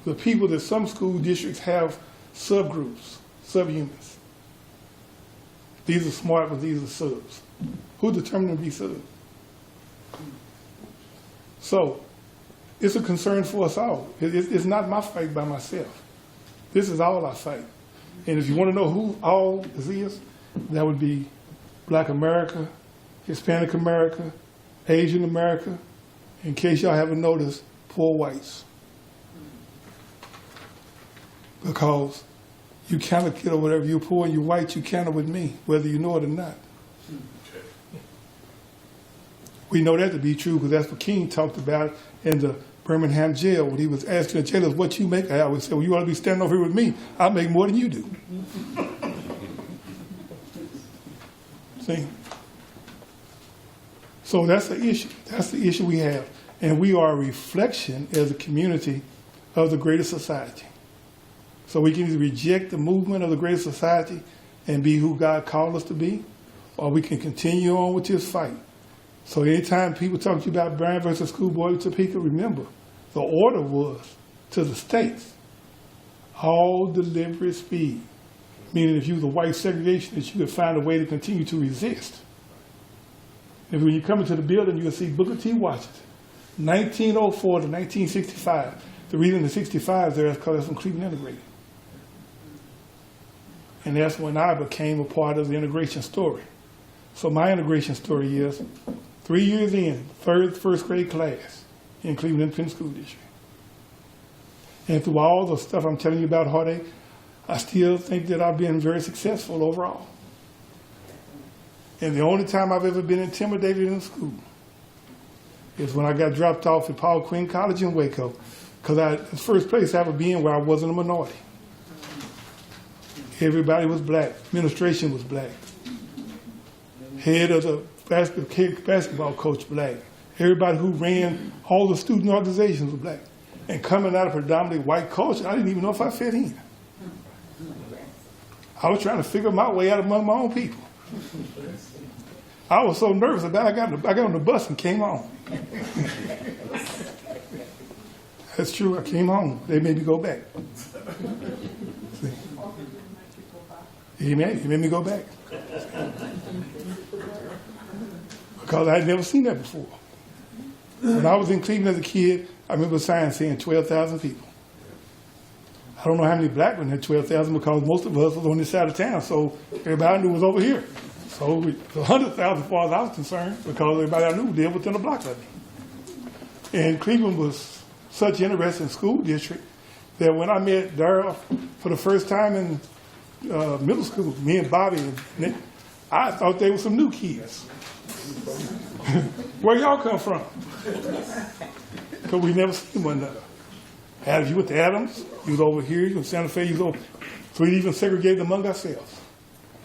The people that some school districts have subgroups, subunits. These are smart, but these are subs. Who determined to be subs? So, it's a concern for us all. It's not my fight by myself. This is all I fight. And if you want to know who all this is, that would be Black America, Hispanic America, Asian America, in case y'all haven't noticed, poor whites. Because you cannot get over whatever you're poor and you're white, you cannot with me, whether you know it or not. We know that to be true because that's what King talked about in the Birmingham jail when he was asking the jailers, what you make? I always said, well, you ought to be standing over here with me. I'll make more than you do. See? So that's the issue. That's the issue we have. And we are a reflection as a community of the greater society. So we can either reject the movement of the greater society and be who God called us to be, or we can continue on with this fight. So anytime people talk to you about Brown versus School Board of Topeka, remember, the order was to the states, all deliberate speed, meaning if you was a white segregationist, you could find a way to continue to resist. And when you come into the building, you will see Booker T. Washington, 1904 to 1965. The reason the 65 is there is because that's when Cleveland integrated. And that's when I became a part of the integration story. So my integration story is 3 years in, first grade class in Cleveland Independent School District. And through all the stuff I'm telling you about heartache, I still think that I've been very successful overall. And the only time I've ever been intimidated in school is when I got dropped off at Paul Quinn College in Waco, because it's the first place I ever been where I wasn't a minority. Everybody was black. Administration was black. Head of the basketball coach black. Everybody who ran all the student organizations was black. And coming out of predominantly white culture, I didn't even know if I fit in. I was trying to figure my way out among my own people. I was so nervous about it, I got on the bus and came home. That's true, I came home. They made me go back. See? Amen. He made me go back. Because I had never seen that before. When I was in Cleveland as a kid, I remember a sign saying 12,000 people. I don't know how many black men had 12,000 because most of us was on this side of town, so everybody I knew was over here. So 100,000 as far as I was concerned because everybody I knew lived within a block of me. And Cleveland was such an interesting school district that when I met Darryl for the first time in middle school, me and Bobby, and I thought they were some new kids. Where y'all come from? Because we never seen one another. If you went to Adams, you was over here, you was in Santa Fe, you was over. So we even segregated among ourselves.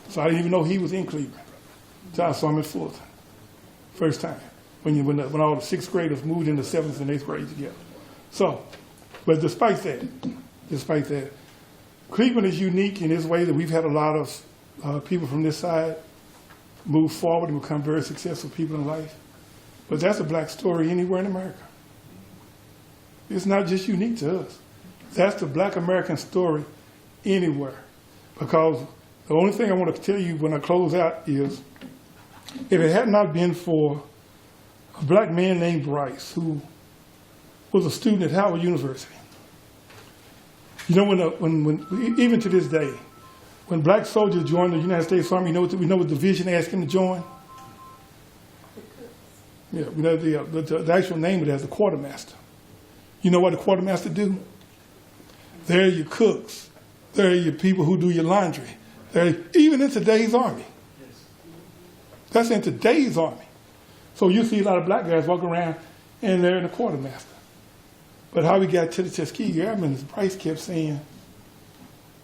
So I didn't even know he was in Cleveland. So I saw him at Fulton. First time. When all the sixth graders moved into seventh and eighth grade together. So, but despite that, Cleveland is unique in this way that we've had a lot of people from this side move forward and become very successful people in life. But that's a black story anywhere in America. It's not just unique to us. That's the black American story anywhere. Because the only thing I want to tell you when I close out is, if it had not been for a black man named Bryce, who was a student at Howard University. You know, when even to this day, when black soldiers joined the United States Army, we know what division asked him to join? Yeah, we know the actual name of it as the quartermaster. You know what the quartermaster do? They're your cooks. They're your people who do your laundry. They're even in today's army. That's in today's army. So you see a lot of black guys walking around and they're in the quartermaster. But how we got to the Tuskegee Airmen is Bryce kept saying,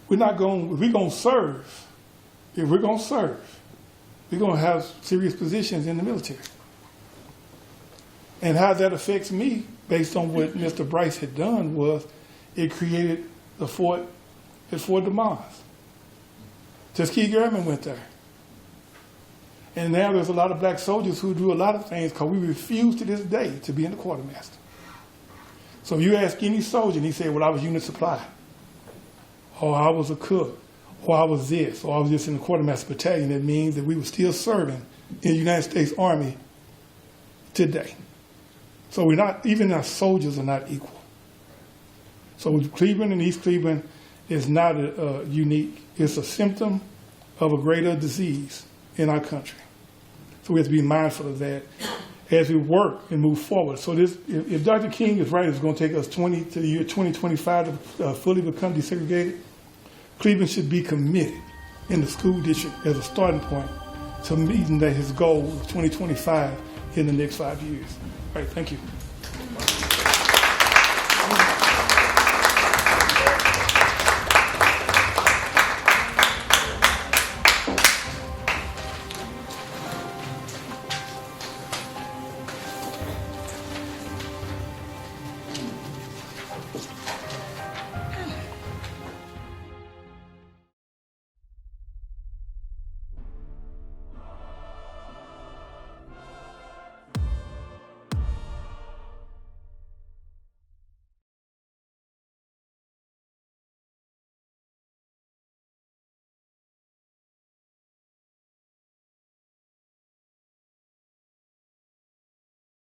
we're going to serve. If we're going to serve, we're going to have serious positions in the military. And how that affects me, based on what Mr. Bryce had done, was it created the fort at Fort DeMars. Tuskegee Airmen went there. And now there's a lot of black soldiers who do a lot of things because we refuse to this day to be in the quartermaster. So if you ask any soldier and he say, well, I was unit supply, or I was a cook, or I was this, or I was just in the quartermaster battalion, that means that we were still serving in the United States Army today. So we're not, even our soldiers are not equal. So Cleburne and East Cleburne is not unique. It's a symptom of a greater disease in our country. So we have to be mindful of that as we work and move forward. So this, if Dr. King is right, it's going to take us to the year 2025 to fully become desegregated. Cleburne should be committed in the school district as a starting point to meeting that his goal of 2025 in the next 5 years. All right, thank you.